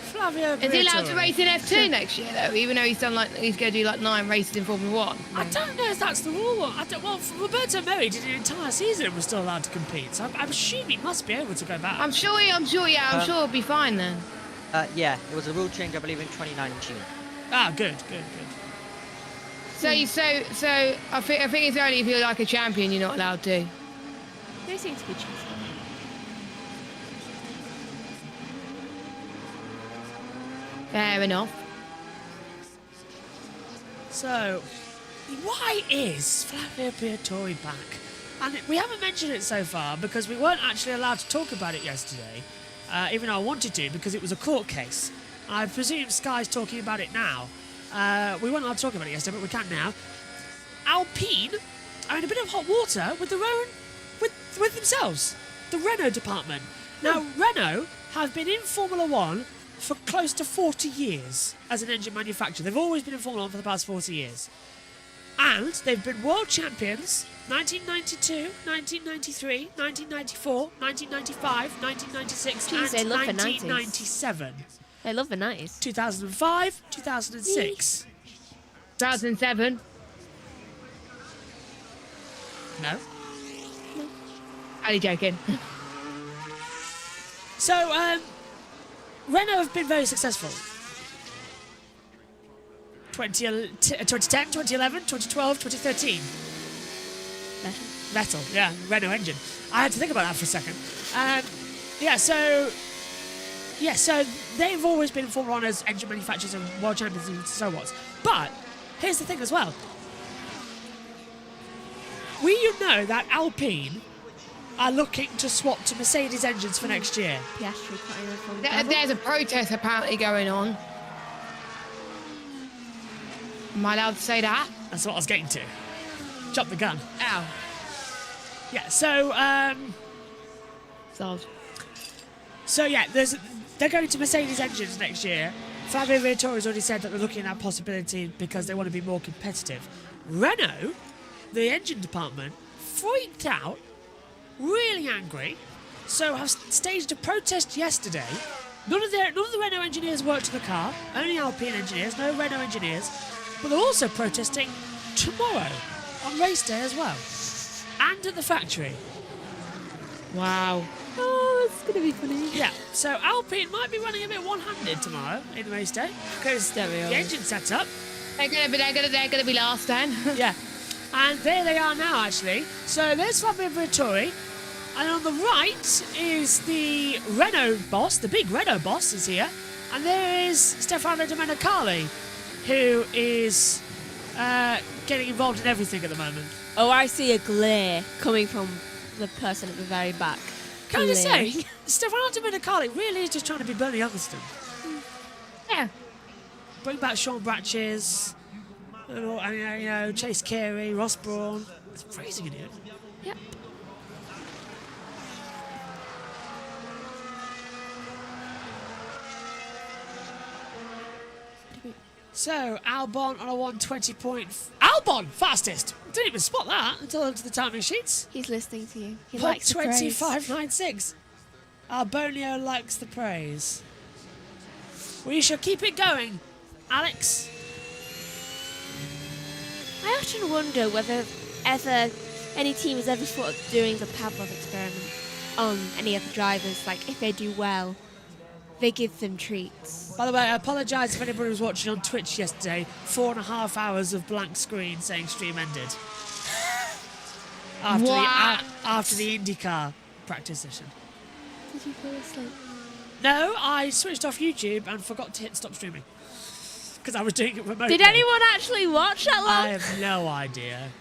Flavio Is he allowed to Briatore. race in F2 next year, though, even though he's going to do like 9 races in Formula 1? I don't know if that's the rule. Well, Roberto Merri did an entire season and was still allowed to compete, so I'm assuming he must be able to go back. I'm sure he'll be fine then. Yeah, it was a rule change, I believe, in 2019. Ah, good. So I think it's only if you're like a champion you're not allowed to. There seems to be chances. Fair enough. So, why is Flavio Briatore back? And we haven't mentioned it so far because we weren't actually allowed to talk about it yesterday, even though I wanted to, because it was a court case. I presume Sky's talking about it now. We weren't allowed to talk about it yesterday, but we can now. Alpine are in a bit of hot water with their own, with themselves, the Renault department. Now, Renault have been in Formula 1 for close to 40 years as an engine manufacturer. They've always been in Formula 1 for the past 40 years. And they've been world champions 1992, 1993, 1994, 1995, 1996 and 1997. They love the 90s. 2005, 2006. 2007. No. Only joking. So, Renault have been very successful. 2010, 2011, 2012, 2013. Vettel, yeah, Renault engine. I had to think about that for a second. So they've always been Formula 1 as engine manufacturers and world champions and so what. But here's the thing as well. You know that Alpine are looking to swap to Mercedes engines for next year. There's a protest apparently going on. Am I allowed to say that? That's what I was getting to. Jump the gun. Ow. Yeah, so, they're going to Mercedes engines next year. Flavio Briatore has already said that they're looking at that possibility because they want to be more competitive. Renault, the engine department, freaked out, really angry, so have staged a protest yesterday. None of the Renault engineers worked on the car, only Alpine engineers, no Renault engineers, but they're also protesting tomorrow on race day as well, and at the factory. Wow. Oh, it's gonna be funny. Yeah, so Alpine might be running a bit one-handed tomorrow in race day because the engine setup. They're gonna be last then. Yeah, and there they are now actually. So there's Flavio Briatore, and on the right is the Renault boss, the big Renault boss is here, and there is Stefano Domenicali, who is getting involved in everything at the moment. Oh, I see a glare coming from the person at the very back. Can I just say, Stefano Domenicali really is just trying to be Bernie Eccleston. Yeah. Bring back Sean Bratches, and Chase Carey, Ross Brawn. It's freezing in here. Yep. So, Albon on a 120 point. Albon! Fastest! Didn't even spot that until onto the timing sheets. He's listening to you. He likes the praise. 125.96. Albonio likes the praise. We shall keep it going, Alex. I often wonder whether any team has ever thought of doing the Pavlov experiment on any of the drivers. Like, if they do well, they give them treats. By the way, I apologise if anybody was watching on Twitch yesterday. 4.5 hours of blank screen saying stream ended. After the IndyCar practice session. Did you fall asleep? No, I switched off YouTube and forgot to hit stop streaming. Because I was doing it remotely. Did anyone actually watch that long? I have no idea.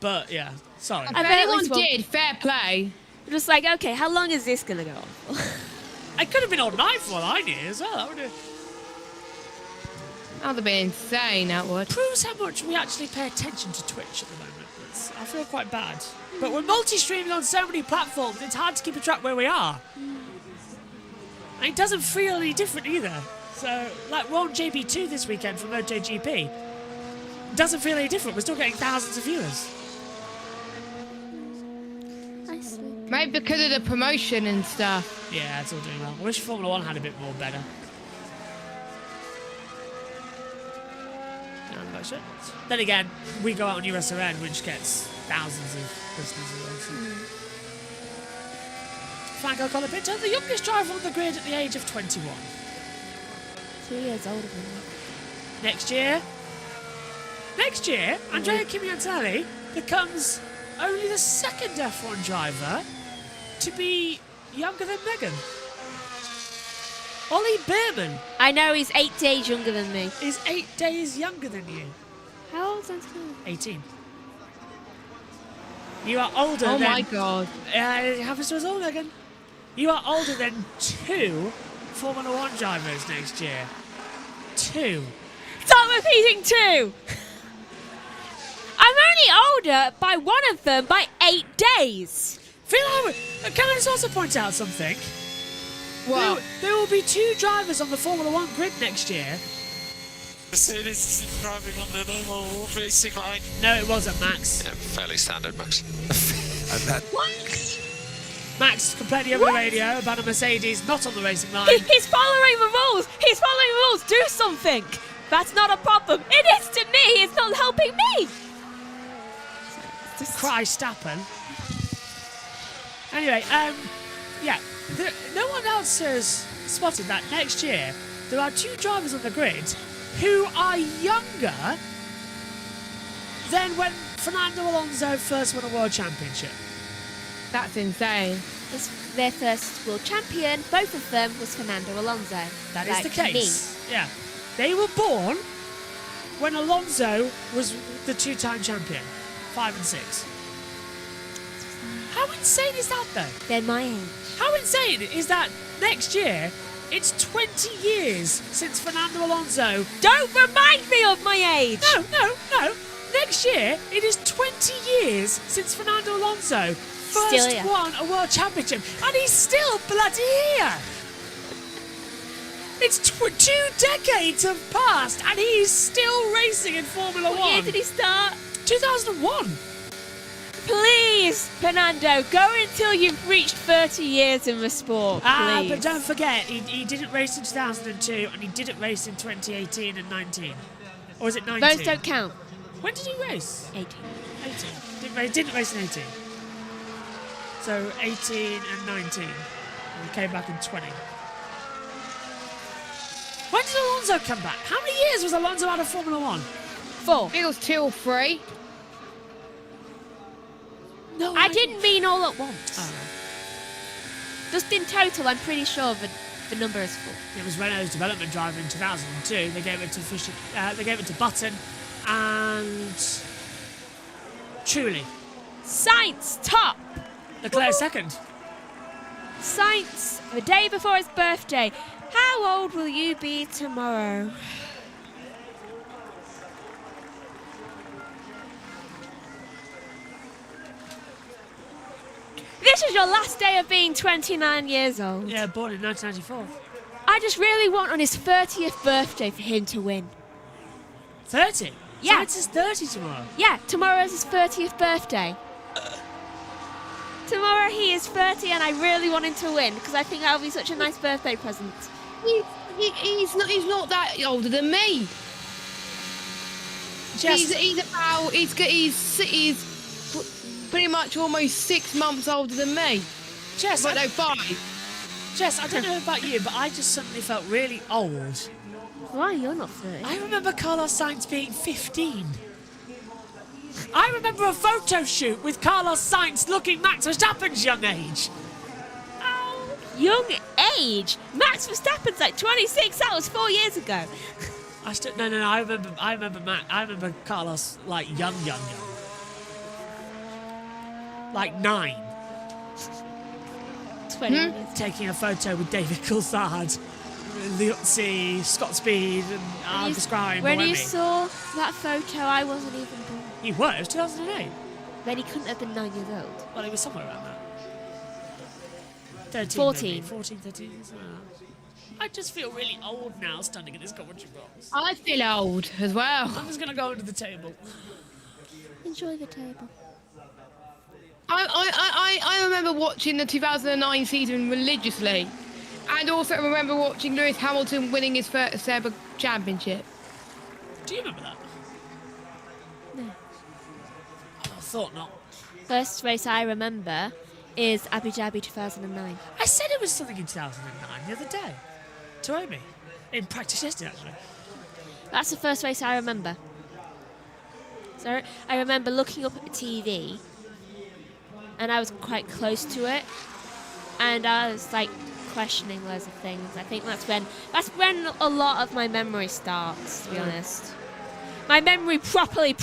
But, yeah, sorry. If anyone did, fair play. I'm just like, okay, how long is this going to go on for? I could have been all night for all I knew as well. That would have... That would have been insane, that would. Proves how much we actually pay attention to Twitch at the moment. I feel quite bad. But we're multi-streaming on so many platforms, it's hard to keep a track where we are. And it doesn't feel any different either. So, like, we're on JB2 this weekend for MotoGP. Doesn't feel any different. We're still getting thousands of viewers. Maybe because of the promotion and stuff. Yeah, it's all doing well. I wish Formula 1 had a bit more better. Then again, we go out on USRN, which gets thousands of listeners as well. Franco Colapinto, the youngest driver on the grid at the age of 21. 2 years older than me. Next year, Andrea Chimiantelli becomes only the second F1 driver to be younger than Megan. Ollie Behrman. I know, he's 8 days younger than me. He's 8 days younger than you. How old is Antonio? 18. You are older than... Oh my God. It happens to us all, Megan. You are older than 2 Formula 1 drivers next year. 2. Stop repeating 2! I'm only older by one of them by 8 days. Phil, can I just also point out something? What? There will be 2 drivers on the Formula 1 grid next year. Mercedes is driving on the normal racing line. No, it wasn't, Max. Yeah, fairly standard, Max. And that... What? Max complaining over the radio about a Mercedes not on the racing line. He's following the rules. He's following the rules. Do something. That's not a problem. It is to me. It's not helping me. Cry Stappen. Anyway, yeah. No one else has spotted that next year there are 2 drivers on the grid who are younger than when Fernando Alonso first won a world championship. That's insane. Their first world champion, both of them, was Fernando Alonso. That is the case. Me. Yeah. They were born when Alonso was the 2-time champion. 5 and 6. How insane is that, though? They're my age. How insane is that next year it's 20 years since Fernando Alonso... Don't remind me of my age! No. Next year it is 20 years since Fernando Alonso first won a world championship, and he's still bloody here. It's 2 decades have passed, and he's still racing in Formula 1. What year did he start? 2001. Please, Fernando, go until you've reached 30 years in the sport, please. But don't forget, he didn't race in 2002, and he didn't race in 2018 and 19. Or was it 19? Those don't count. When did he race? 18. 18. Didn't race in 18. So 18 and 19. And he came back in 20. When did Alonso come back? How many years was Alonso out of Formula 1? 4. I think it was 2 or 3. No, I didn't mean all at once. Oh. Just in total, I'm pretty sure the number is 4. It was Renault's development driver in 2002. They gave it to Fisher. They gave it to Button, and and Truly. Sainz top. Leclerc second. Sainz, the day before his birthday. How old will you be tomorrow? This is your last day of being 29 years old. Yeah, born in 1994. I just really want on his 30th birthday for him to win. 30? Yeah. So it's his 30 tomorrow. Yeah, tomorrow is his 30th birthday. Tomorrow he is 30 and I really want him to win because I think that would be such a nice birthday present. He's not that older than me. Jess. He's pretty much almost 6 months older than me. Jess, but no, 5. Jess, I don't know about you, but I just suddenly felt really old. Why? You're not 30. I remember Carlos Sainz being 15. I remember a photo shoot with Carlos Sainz looking Max Verstappen's young age. Oh, young age? Max Verstappen's like 26. That was 4 years ago. No. I remember Carlos like young. Like 9. 20 years. Taking a photo with David Coulthard, Liuzzi, Scott Speed, and Argus Grime. When you saw that photo, I wasn't even born. You were? It was 2008. Then he couldn't have been 9 years old. Well, it was somewhere around that. 13, 14. Maybe. 14, 13. I just feel really old now standing in this commentary box. I feel old as well. I'm just going to go under the table. Enjoy the table. I remember watching the 2009 season religiously, and also remember watching Lewis Hamilton winning his first ever championship. Do you remember that? No. I thought not. First race I remember is Abu Dhabi 2009. I said it was something in 2009 the other day. To Amy. In practice yesterday, actually. That's the first race I remember. So I remember looking up at the TV, and I was quite close to it, and I was like questioning loads of things. I think that's when a lot of my memory starts, to be honest. My memory properly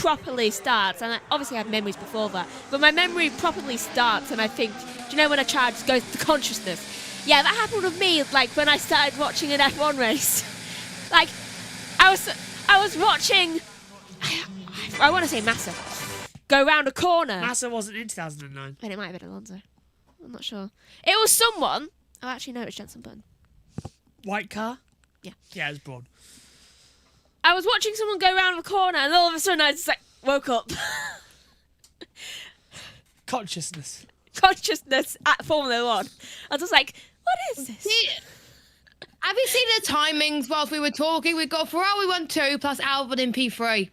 starts, and I obviously have memories before that, but my memory properly starts, and I think, do you know when a child just goes to consciousness? Yeah, that happened with me, like when I started watching an F1 race. Like, I was watching, I want to say Massa, go round a corner. Massa wasn't in 2009. And it might have been Alonso. I'm not sure. It was someone. Oh, actually, no, it was Jenson Button. White car? Yeah. Yeah, it was Braun. I was watching someone go round the corner, and all of a sudden I just like woke up. Consciousness at Formula 1. I was just like, what is this? Have you seen the timings whilst we were talking? We've got Ferrari 1-2 plus Albon in P3.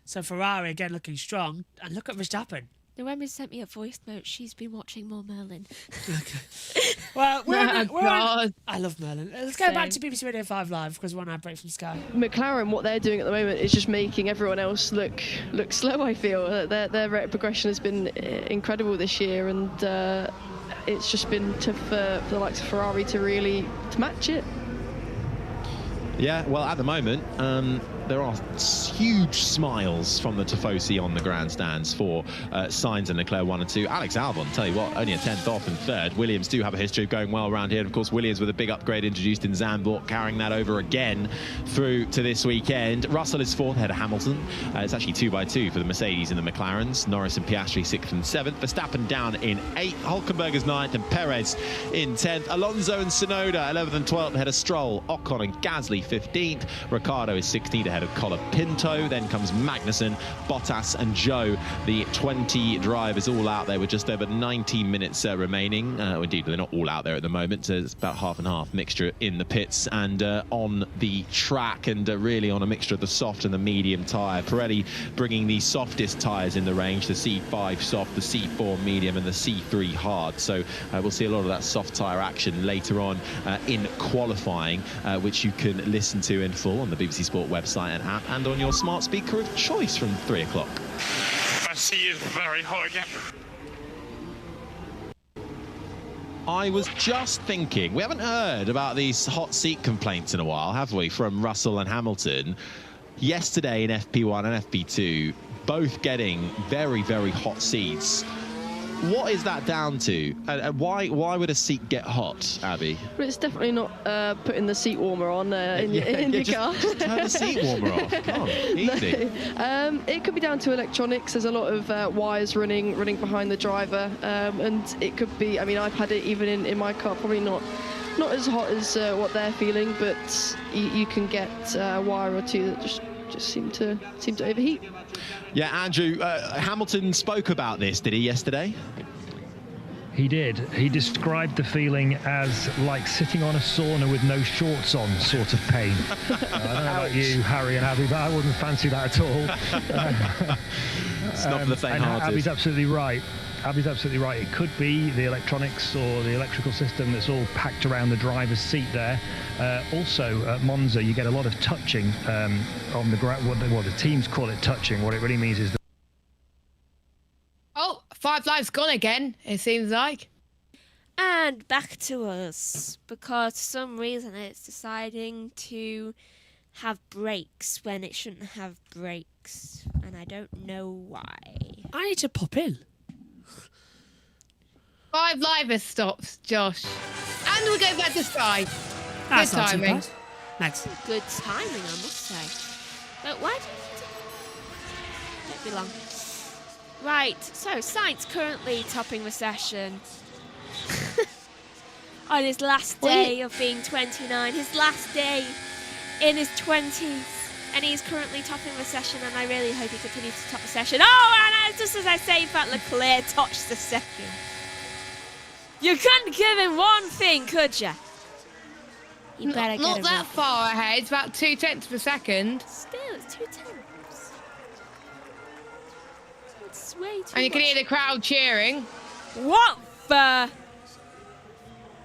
So Ferrari again looking strong, and look at Verstappen. Noemi sent me a voice note. She's been watching more Merlin. Okay. Well, I love Merlin. Let's go back to BBC Radio 5 Live because we're on our break from Sky. McLaren, what they're doing at the moment is just making everyone else look slow. I feel their rate of progression has been incredible this year, and it's just been tough for the likes of Ferrari to match it. Yeah, well, at the moment, there are huge smiles from the Tifosi on the grandstands for Sainz and Leclerc 1 and 2. Alex Albon, tell you what, only a 10th off and 3rd. Williams do have a history of going well around here. And of course, Williams with a big upgrade introduced in Zandvoort, carrying that over again through to this weekend. Russell is 4th ahead of Hamilton. It's actually 2x2 for the Mercedes and the McLarens. Norris and Piastri 6th and 7th. Verstappen down in 8th. Hülkenberg is 9th and Perez in 10th. Alonso and Tsunoda 11th and 12th ahead of Stroll. Ocon and Gasly 15th. Ricciardo is 16th ahead of Colapinto. Then comes Magnussen, Bottas and Zhou. The 20 drivers all out there with just over 19 minutes remaining. Indeed, they're not all out there at the moment. So it's about half and half mixture in the pits and on the track, and really on a mixture of the soft and the medium tyre. Pirelli bringing the softest tyres in the range, the C5 soft, the C4 medium and the C3 hard. So we'll see a lot of that soft tyre action later on in qualifying, which you can listen to in full on the BBC Sport website and app, and on your smart speaker of choice from 3 o'clock. I see it's very hot again. I was just thinking, we haven't heard about these hot seat complaints in a while, have we, from Russell and Hamilton? yesterday in FP1 and FP2, both getting very, very hot seats. What is that down to? And why would a seat get hot, Abby? But it's definitely not putting the seat warmer on in your car. Just turn the seat warmer off. Come on, easy. No. It could be down to electronics. There's a lot of wires running behind the driver, and it could be. I mean, I've had it even in my car. Probably not as hot as what they're feeling, but you can get a wire or two that just seem to overheat. Yeah, Andrew, Hamilton spoke about this, did he, yesterday? He did. He described the feeling as like sitting on a sauna with no shorts on sort of pain. I don't know about you, Harry and Abby, but I wouldn't fancy that at all. It's not for the faint-hearted. Abby's absolutely right. Abby's absolutely right. It could be the electronics or the electrical system that's all packed around the driver's seat there. Also, at Monza, you get a lot of touching on the ground. Well, the teams call it touching. What it really means is... Oh, 5 Live's gone again, it seems like. And back to us, because for some reason it's deciding to have brakes when it shouldn't have brakes. And I don't know why. I need to pop in. 5 Live has stopped, Josh. And we'll go back to Sky. That's Good not too timing. bad. Next. Good timing, I must say. But why do you need to... Don't be long. Right, so Sainz currently topping the session. On his last day of being 29. His last day in his 20s. And he's currently topping the session, and I really hope he continues to top the session. Oh, and just as I say that, Leclerc touched the second. You couldn't give him one thing, could you? You better Not get that him far ahead. It's about 0.2 per second. Still, it's 2 tenths. It's way too And you can much. hear the crowd cheering. What the?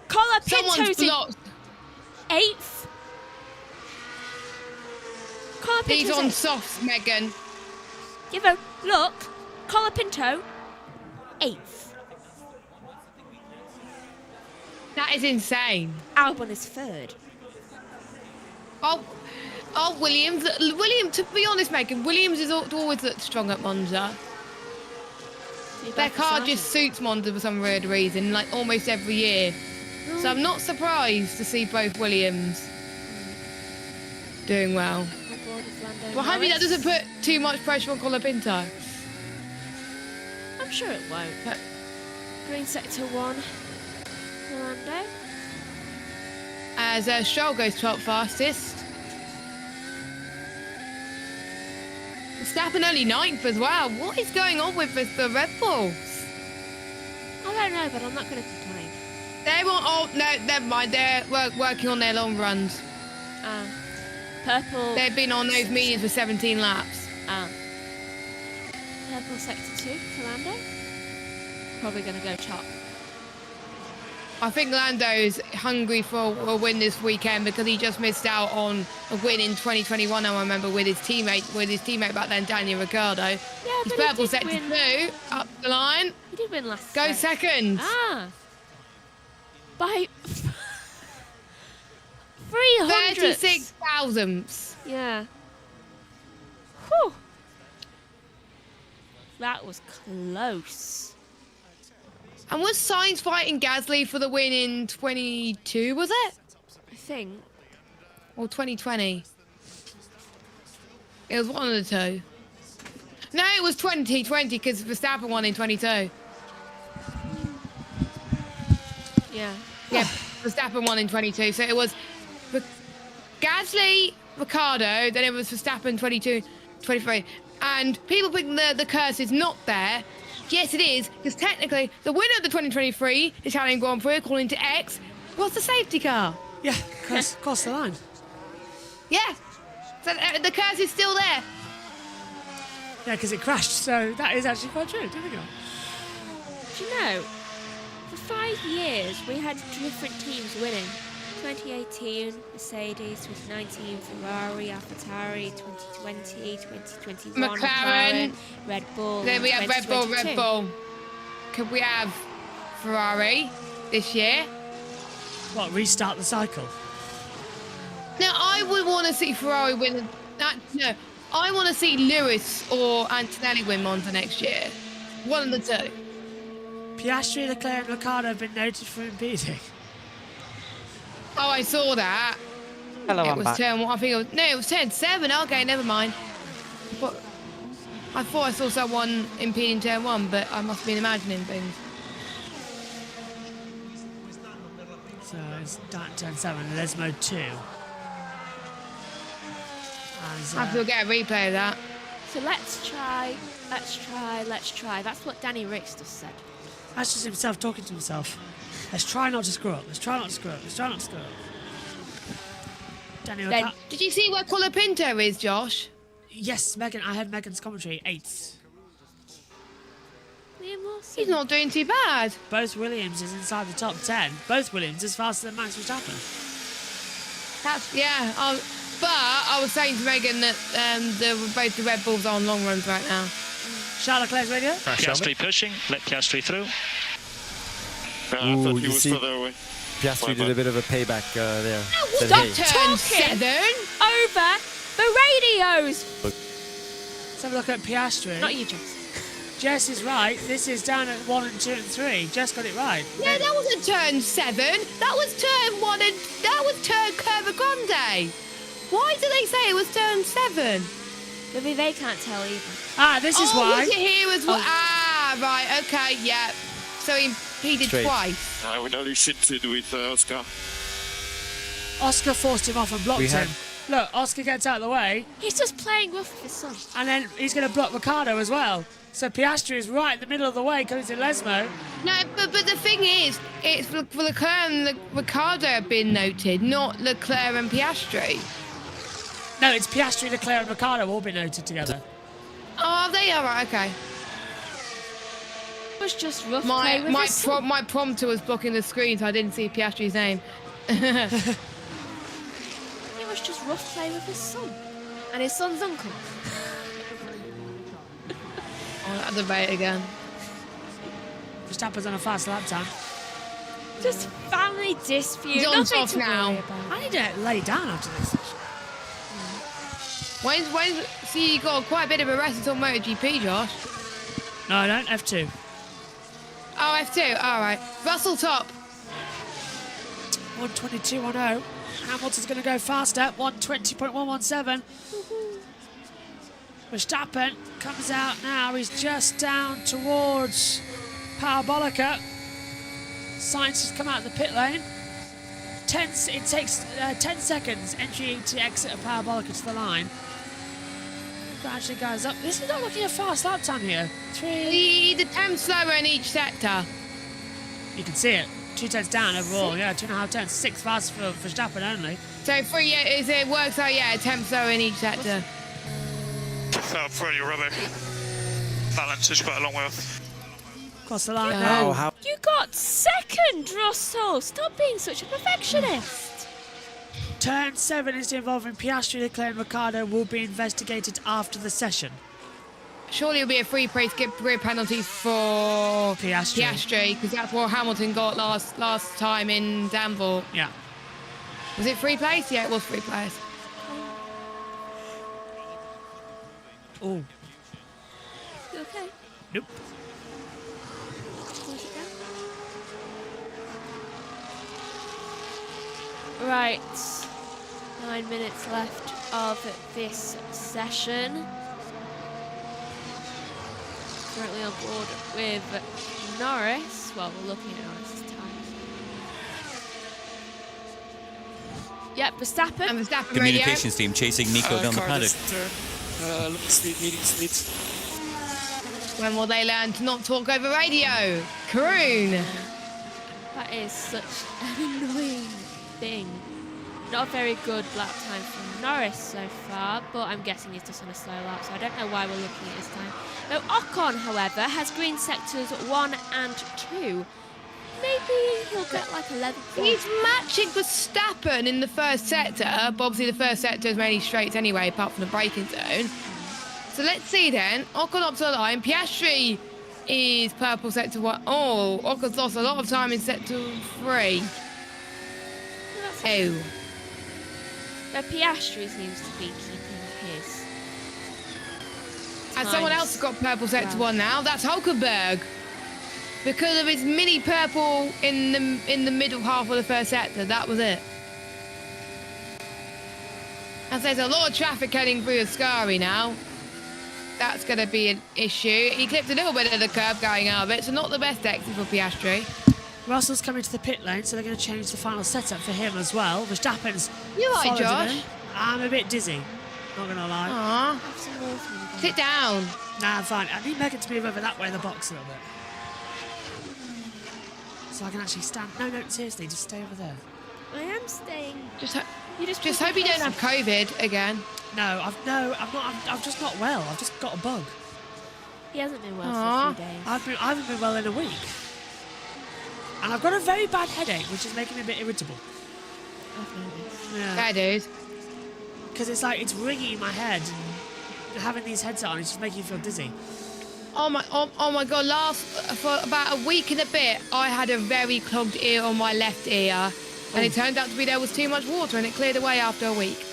Someone's Colapinto's in blocked. 8th. He's Colapinto's on 8th. softs, Megan. Give a look. Colapinto, 8th. That is insane. Albon is 3rd. Oh, Williams. To be honest, Megan, Williams is always looked strong at Monza. Their car just suits Monza for some weird reason, like almost every year. So I'm not surprised to see both Williams doing well. Well, hopefully that doesn't put too much pressure on Colapinto. I'm sure it won't. Green sector 1. Orlando. As Stroll goes 12th fastest. Verstappen only 9th as well. What is going on with the Red Bulls? I don't know, but I'm not going to complain. They want. Oh no, never mind. They're working on their long runs. Purple. They've been on those mediums for 17 laps. Purple sector 2 for Lando. Probably going to go top. I think Lando's hungry for a win this weekend because he just missed out on a win in 2021. I remember with his teammate back then, Daniel Ricciardo. Yeah, His but purple he did sector win. 2 up the line. He did win last. Go race. second. By 300. 36 thousandths. Yeah. Whew. That was close. And was Sainz fighting Gasly for the win in 22, was it? I think. Or 2020? It was one of the two. No, it was 2020 because Verstappen won in 22. Yeah. Yeah, Verstappen won in 22. So it was Gasly, Ricciardo, then it was Verstappen 22, 23. And people think the curse is not there. Yes, it is, because technically the winner of the 2023 Italian Grand Prix, according to X, was the safety car. Yeah, cross the line. Yeah, so the curse is still there. Yeah, because it crashed, so that is actually quite true, don't you? Do you know, for 5 years we had different teams winning. 2018 Mercedes, 2019 Ferrari, AlphaTauri, 2020, 2021 McLaren, Red Bull. Then we have Red Bull. Could we have Ferrari this year? What, restart the cycle? Now I would want to see Ferrari win. No, I want to see Lewis or Antonelli win Monza next year. One of the two. Piastri, Leclerc, and Ricciardo have been noted for impeding. Oh, I saw that. Hello, It I'm was back. turn. I think it was, no, it was turn 7. Okay, never mind. But I thought I saw someone impeding turn 1, but I must have been imagining things. So it's down turn 7, and there's mode 2. As, I have to get a replay of that. So let's try. That's what Danny Ricks just said. That's just himself talking to himself. Let's try not to screw up. Let's try not to screw up. Let's try not to screw up. Daniel, Then- Did you see where Colapinto is, Josh? yes, Megan. I heard Megan's commentary. 8th. Liam Lawson. He's not doing too bad. Both Williams is inside the top 10. Both Williams is faster than Max Verstappen. That's but I was saying to Megan that both the Red Bulls are on long runs right now. Charles Leclerc's radio. Piastri pushing, let Piastri through. I Ooh, thought he you was see- further away. Piastri did a bit of a payback there. Said, Stop hey. turn Talking 7. over the radios. Let's have a look at Piastri. Not you, Jess. Jess is right. This is down at 1 and 2 and 3. Jess got it right. No, that wasn't turn 7. That was turn 1 and that was turn Curva Grande. Why do they say it was turn 7? Maybe they can't tell either. Ah, this is why. Was it here as well? Ah, right, okay, yeah. So he did Straight. twice. I would only shit to do with Oscar. Oscar forced him off and blocked We had- him. Look, Oscar gets out of the way, He's just playing rough with his son. and then he's going to block Ricciardo as well. So Piastri is right in the middle of the way coming to Lesmo. No, but the thing is, it's Leclerc and Ricciardo have been noted, not Leclerc and Piastri. No, it's Piastri, Leclerc, and Ricciardo all been noted together. Oh, they are right. Okay. It was just rough play with his son. My prompter was blocking the screen, so I didn't see Piastri's name. It was just rough play with his son. And his son's uncle. Oh, that debate again. Verstappen's on a fast lap time. Just family dispute. He's on Nothing top to now. worry about. I need to lay down after this. See, you got quite a bit of a rest until MotoGP, Josh. No, I don't. F2. Oh, F2. All right. Russell top. 122.10. Hamilton's going to go faster. 120.117. Verstappen comes out now. He's just down towards Parabolica. Sainz has come out of the pit lane. It takes 10 seconds entry to exit a Parabolica to the line. Gradually goes up. This is not looking a fast lap time here. 3. He's a 10 slower in each sector. You can see it. 2 tenths down overall. Yeah, 2.5 tenths. 6 fast for Verstappen only. So 3, yeah, it works out, yeah, 10 slower in each sector. Pretty rubber. Balance is quite a long way off. Across the line Yeah. now. Oh, how You got second, Russell. Stop being such a perfectionist. Turn 7 is involving Piastri, Leclerc, and Ricciardo will be investigated after the session. Surely it'll be a free play skip grid penalty for Piastri. because that's what Hamilton got last time in Danville. Yeah. Was it free place? Yeah, it was free place. Oh, You okay? nope. Close it down. Right. 9 minutes left of this session. Currently on board with Norris. Well, we're looking at Norris's time. Yep, Verstappen. And Verstappen radio. Communications team chasing Nico down the paddock. Meeting speed. When will they learn to not talk over radio? Karoon. That is such an annoying thing. Not a very good lap time from Norris so far, but I'm guessing he's just on a slow lap, so I don't know why we're looking at his time. Now, Ocon, however, has green sectors 1 and 2. Maybe he'll get like 11 points. He's matching Verstappen in the first sector, but obviously the first sector is mainly straights anyway, apart from the braking zone. So let's see then. Ocon up to the line. Piastri is purple sector 1. Oh, Ocon's lost a lot of time in sector 3. Oh. But Piastri seems to be keeping is. And someone else has got purple sector 1 now. That's Hulkenberg. Because of his mini purple in the middle half of the first sector. That was it. As there's a lot of traffic heading through Ascari now. That's going to be an issue. He clipped a little bit of the curb going out of it, so not the best exit for Piastri. Russell's coming to the pit lane, so they're going to change the final setup for him as well. Verstappen's You right, followed Josh? him. I'm a bit dizzy, not going to lie. Aww. Sit down. Nah, I'm fine. I need Megan to move over that way in the box a little bit. So I can actually stand. No, seriously, just stay over there. I am staying. Just hope you don't have COVID again. No, I'm not. I'm just not well. I've just got a bug. He hasn't been well for a few days. I haven't been well in a week. And I've got a very bad headache, which is making me a bit irritable. Yeah. Fair dude. Because it's like, it's ringing in my head. And having these headsets on, it's just making you feel dizzy. Oh my God, for about a week and a bit, I had a very clogged ear on my left ear. And it turned out to be there was too much water and it cleared away after a week.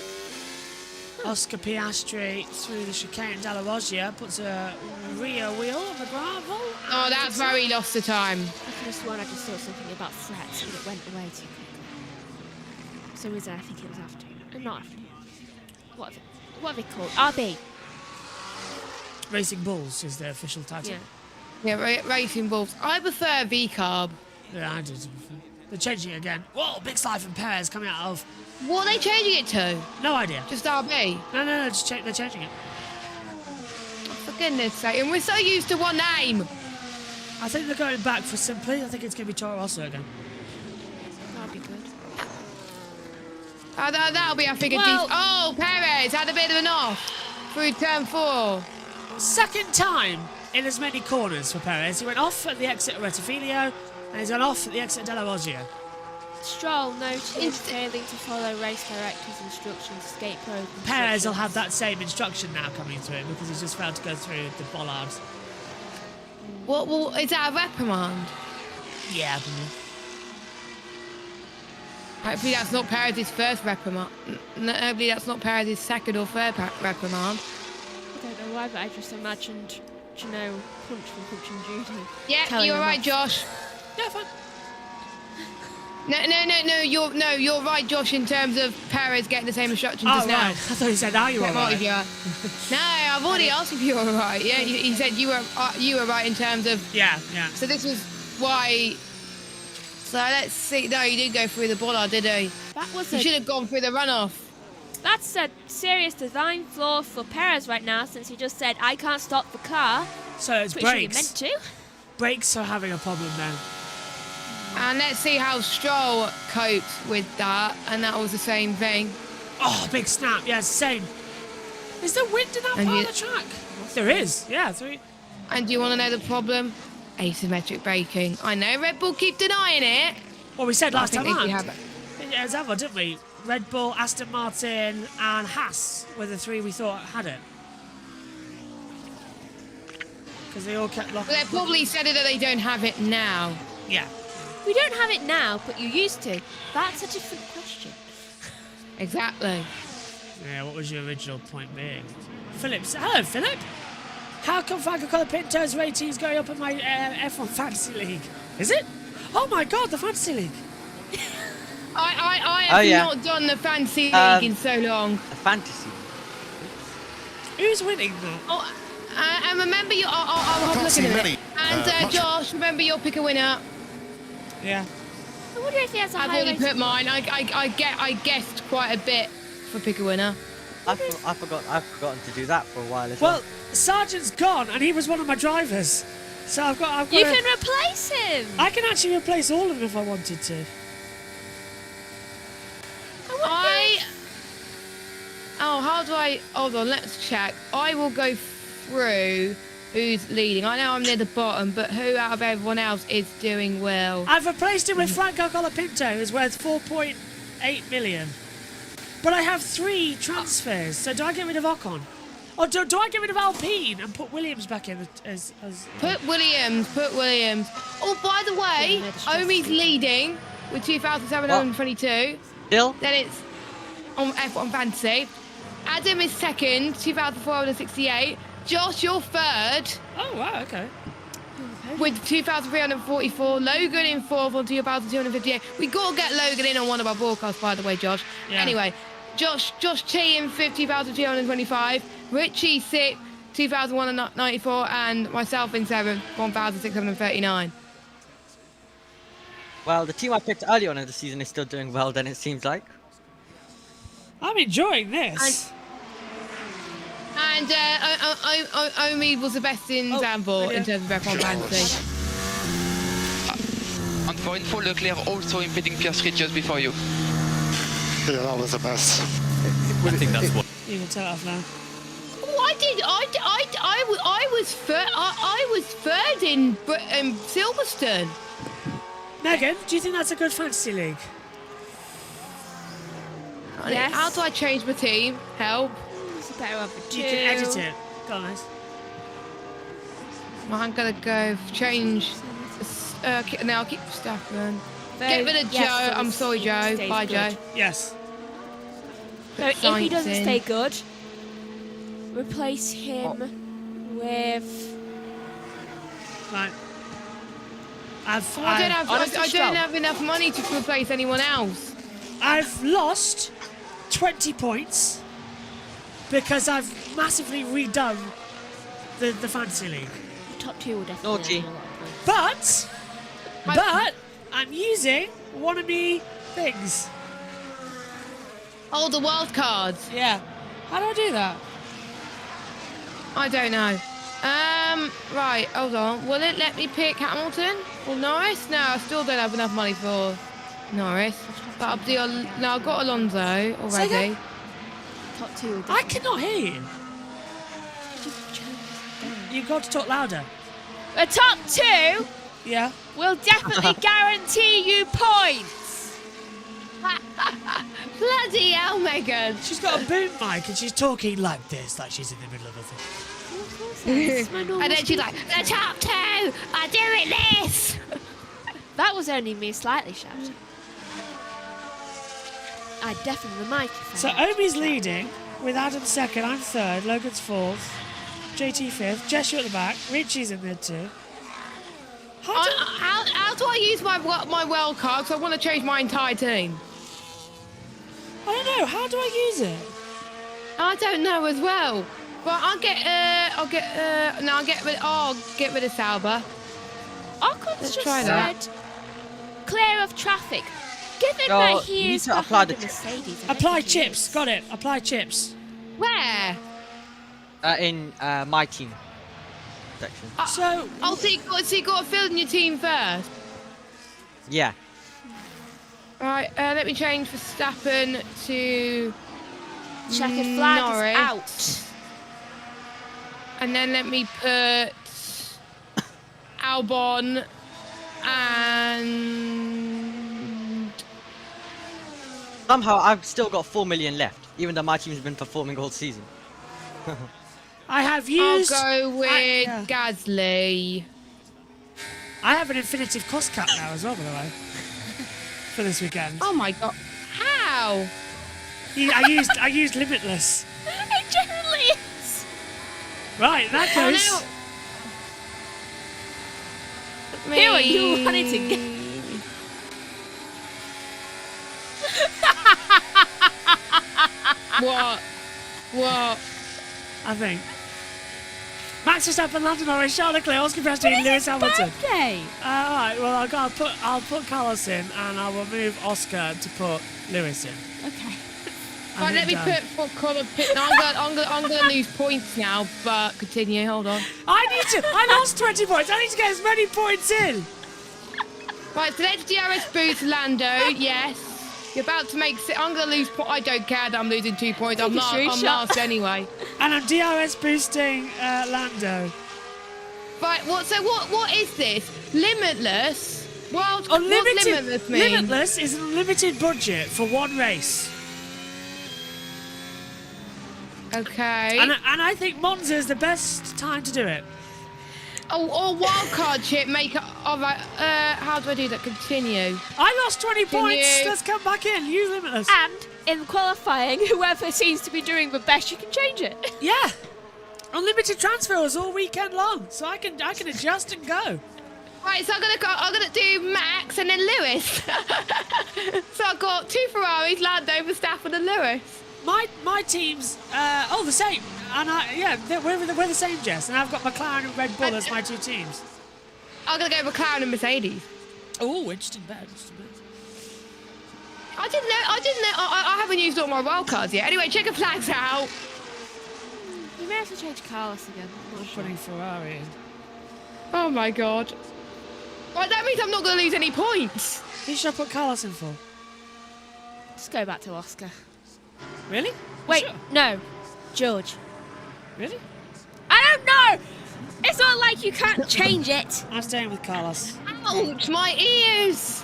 Oscar Piastri through the chicane. Della Roggia puts a rear wheel on the gravel. Oh, that's where he lost the time. I could have sworn I just saw something about threats, but it went away too quickly. For some reason, I think it was after. Not after. What are they called? RB. Racing Bulls is their official title. Yeah, Racing Bulls. I prefer V-Carb. Yeah, I did. They're changing it again. Whoa, big slide from Perez coming out of... What are they changing it to? No idea. Just RB? No, just they're changing it. For goodness sake, and we're so used to one name. I think they're going back for simply. I think it's going to be Toro Rosso again. That'll be good. That'll be, I think, a decent... Oh, Perez had a bit of an off through turn 4. Second time in as many corners for Perez. He went off at the exit of Rettifilio, and he's gone off at the exit of Della Roggia. Stroll noted failing to follow race director's instructions, escape road. Perez will have that same instruction now coming to him because he's just failed to go through the bollards. What? Well, is that a reprimand? Yeah. Hopefully that's not Perez's first reprimand. Hopefully that's not Perez's second or third reprimand. I don't know why, but I just imagined, you know, Punch from Punch and Judy. Yeah, you're right, Josh. Yeah, fine. No, you're right, Josh, in terms of Perez getting the same instructions as now. Right. I thought you said now you were right. No, I've already asked if you were right. Yeah, he said you were right in terms of... Yeah. So this was why... So let's see. No, he didn't go through the bollard, did he? He should have gone through the runoff. That's a serious design flaw for Perez right now, since he just said, I can't stop the car. So it's Pretty sure he brakes. meant to. Brakes are having a problem then. And let's see how Stroll coped with that. And that was the same thing. Oh, big snap. Yeah, same. Is there wind in that part of the track? There is. Yeah. And do you want to know the problem? Asymmetric braking. I know Red Bull keep denying it. Well, we said last time around. Yeah, it's that one, didn't we? Red Bull, Aston Martin, and Haas were the three we thought had it. Because they all kept locking. Well, they probably said it that they don't have it now. Yeah. We don't have it now, but you used to. That's a different question. Exactly. Yeah, what was your original point being? Hello, Philip. How come Franco Colapinto's rating's going up in my F1 Fantasy League? Is it? Oh my God, the Fantasy League. I have not done the Fantasy League in so long. A Fantasy League? Who's winning that? Oh, and remember, I'll have a look at it. And Josh, remember, you'll pick a winner. Yeah. I wonder if he has a I've already put mine. I guessed quite a bit for pick a winner. I've forgotten to do that for a while as well. Well, Sargent's gone, and he was one of my drivers. So I've got. You can replace him. I can actually replace all of them if I wanted to. How do I? Hold on, let's check. I will go through who's leading. I know I'm near the bottom, but who out of everyone else is doing well? I've replaced him with Franco Colapinto, who's worth 4.8 million. But I have 3 transfers, so do I get rid of Ocon? Or do I get rid of Alpine and put Williams back in as Put Williams. Oh, by the way, Omi's leading with 2,722. Still? Then it's on F1 Fantasy. Adam is second, 2,468. Josh, you're third. Oh, wow, okay. With 2,344. Logan in fourth on 2,258. We got to get Logan in on one of our broadcasts, by the way, Josh. Yeah. Anyway, Josh T in fifth, 2,225. Richie sixth, 2,194. And myself in seventh, 1,639. Well, the team I picked early on in the season is still doing well, then it seems like. I'm enjoying this. And Omi was the best in Zandvoort in terms of F1 fantasy. And for info, Leclerc also impeding Piastri just before you. Yeah, that was a mess. I think that's what. You can tell it off now. Oh, I was third in Silverstone. Megan, do you think that's a good fantasy league? Yes. How do I change my team? Help. It's better of a two. You can edit it, guys. I'm gonna go change. Now I'll keep Stafford. Get rid of Joe. I'm sorry, Joe. Bye, Joe. Yes. So if he doesn't stay good, replace him with. Right. I don't have enough money to replace anyone else. I've lost 20 points because I've massively redone the fantasy league. The top two will definitely. But I'm using one of me things. Oh, the wild cards. Yeah. How do I do that? I don't know. Right, hold on. Will it let me pick Hamilton or Norris? No, I still don't have enough money for Norris. But I've got Alonso already. Top two. I cannot hear you. You've got to talk louder. The top two. Yeah. Will definitely guarantee you points. Bloody hell, Megan. She's got a boom mic and she's talking like this, like she's in the middle of a thing. And then she's like, the top two are doing this. That was only me slightly shouting. I deafened the microphone. So Omi's leading with Adam second, I'm third, Logan's fourth, JT fifth, Jess you're at the back, Richie's in there too. How do I use my wild card? Because I want to change my entire team. I don't know. How do I use it? I don't know as well. But I'll get rid of Sauber. Ocon's just try that. said clear of traffic. Given that he is behind the Mercedes. Apply chips. Got it. Apply chips. Where? In my team section. So you got to fill in your team first. Yeah. Right, let me change Verstappen to Checkered flag Norris. is out. And then let me put Albon and... Somehow I've still got 4 million left, even though my team's been performing all season. I have used... I'll go with Gasly. I have an infinitive cost cap now as well, by the way. For this weekend. Oh my god. How? I used Limitless. It generally is. Right, that goes... Who are you wanting to get? What? I think. Max Verstappen, Lando Norris, Charles Leclerc, Oscar Piastri, and Lewis Hamilton. Birthday. Alright, well I'll put Carlos in and I will move Oscar to put Lewis in. Okay. Right, let me put Colin Pitt. No, I'm gonna lose points now, but continue, hold on. I lost 20 points. I need to get as many points in. Right, so let's DRS boost Lando, yes. You're about to make... I'm going to lose... I don't care that I'm losing 2 points. I'm last anyway. And I'm DRS boosting Lando. Right, what is this? Limitless? What's Limitless mean? Limitless is an unlimited budget for one race. Okay. And I think Monza is the best time to do it. or wildcard chip, make it. All right. How do I do that? Continue. I lost 20 points. Let's come back in. You limitless. And in qualifying, whoever seems to be doing the best, you can change it. Yeah. Unlimited transfers all weekend long, so I can adjust and go. Right, so I'm gonna do Max and then Lewis. So I've got 2 Ferraris, Lando, Verstappen, and Lewis. My team's the same, and we're the same, Jess. And I've got McLaren and Red Bull as my 2 teams. I'm gonna go McLaren and Mercedes. Oh, interesting bet. I didn't know. I haven't used all my wildcards yet. Anyway, check the flags out. You may have to change Carlos again. I'm putting Ferrari in. Oh my god. Right, that means I'm not going to lose any points. Who should I put Carlos in for? Just go back to Oscar. Really? Wait, Sure. no. George. Really? I don't know! It's not like you can't change it. I'm staying with Carlos. Ouch, my ears.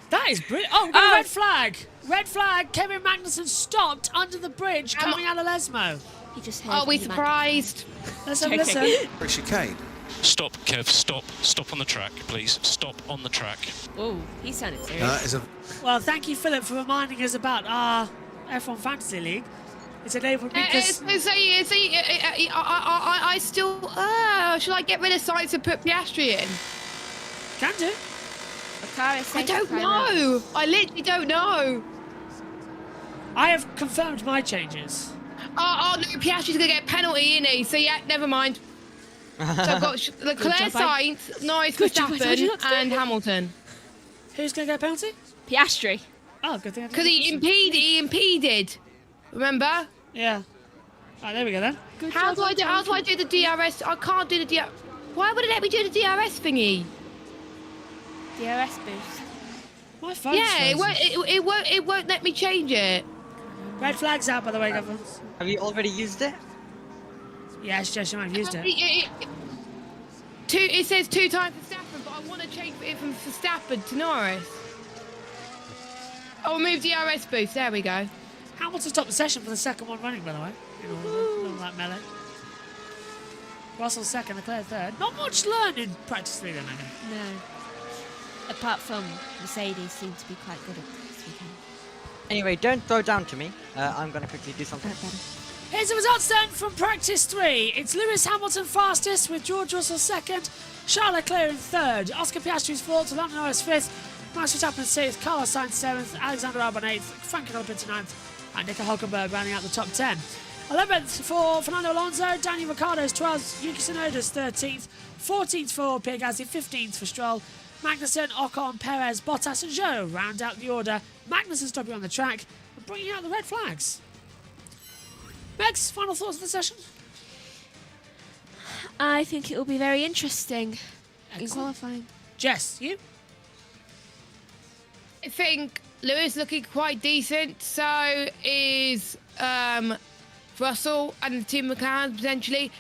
That is brilliant. Oh, we've got a red flag. Red flag. Kevin Magnussen stopped under the bridge coming out of Lesmo. He just Are we surprised? Let's have a listen. Chicane. Stop, Kev, stop. Stop on the track, please. Stop on the track. Oh, he sounded serious. Well, thank you, Philip, for reminding us about our F1 Fantasy League. It's enabled me because... I still... should I get rid of Sainz and put Piastri in? Can do. I don't know. I literally don't know. I have confirmed my changes. Oh no, Piastri's going to get a penalty, isn't he? So yeah, never mind. So I've got Leclerc, Sainz, Norris, Verstappen and Hamilton. Who's going to get a penalty? Piastri. Oh, good thing. Because he impeded. Remember? Yeah. Right, there we go then. How do I do the DRS? I can't do the DRS. Why would it let me do the DRS thingy? DRS boost. My phone's Yeah, frozen. it won't let me change it. Red flag's out, by the way, Governor. Have you already used it? Yes, Jess, you might have used it. It says 2 times Verstappen, but I want to change it from Verstappen to Norris. I'll move DRS boost. There we go. Hamilton stopped the session for the second one running, by the way. All that melee. Russell second, Leclerc third. Not much learned in practice 3 then, I think. No. Apart from Mercedes seem to be quite good at this weekend. Anyway, don't throw down to me. I'm going to quickly do something. Here's the results then from practice 3. It's Lewis Hamilton fastest with George Russell second, Charles Leclerc in third, Oscar Piastri's fourth, Lando Norris fifth, Max Verstappen sixth, Carlos Sainz seventh, Alexander Albon eighth, Frank Pinto ninth, and Nico Hulkenberg rounding out the top 10. 11th for Fernando Alonso, Daniel Ricciardo's 12th, Yuki Tsunoda's 13th, 14th for Pierre Gasly, 15th for Stroll, Magnussen, Ocon, Perez, Bottas and Zhou round out the order. Magnussen stopping on the track and bringing out the red flags. Megs, final thoughts of the session? I think it will be very interesting in qualifying. Jess, you? I think Lewis looking quite decent. So is Russell and the team McLaren potentially.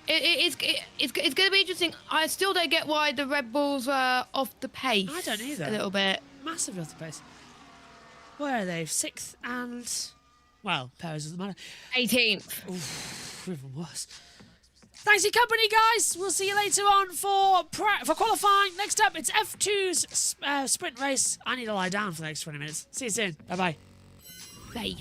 It's going to be interesting. I still don't get why the Red Bulls were off the pace. I don't either. A little bit. Massively off the pace. Where are they? 6th and... Well, Perez doesn't matter. 18th. Oof, even worse. Thanks for your company, guys. We'll see you later on for qualifying. Next up, it's F2's sprint race. I need to lie down for the next 20 minutes. See you soon. Bye-bye. Bye.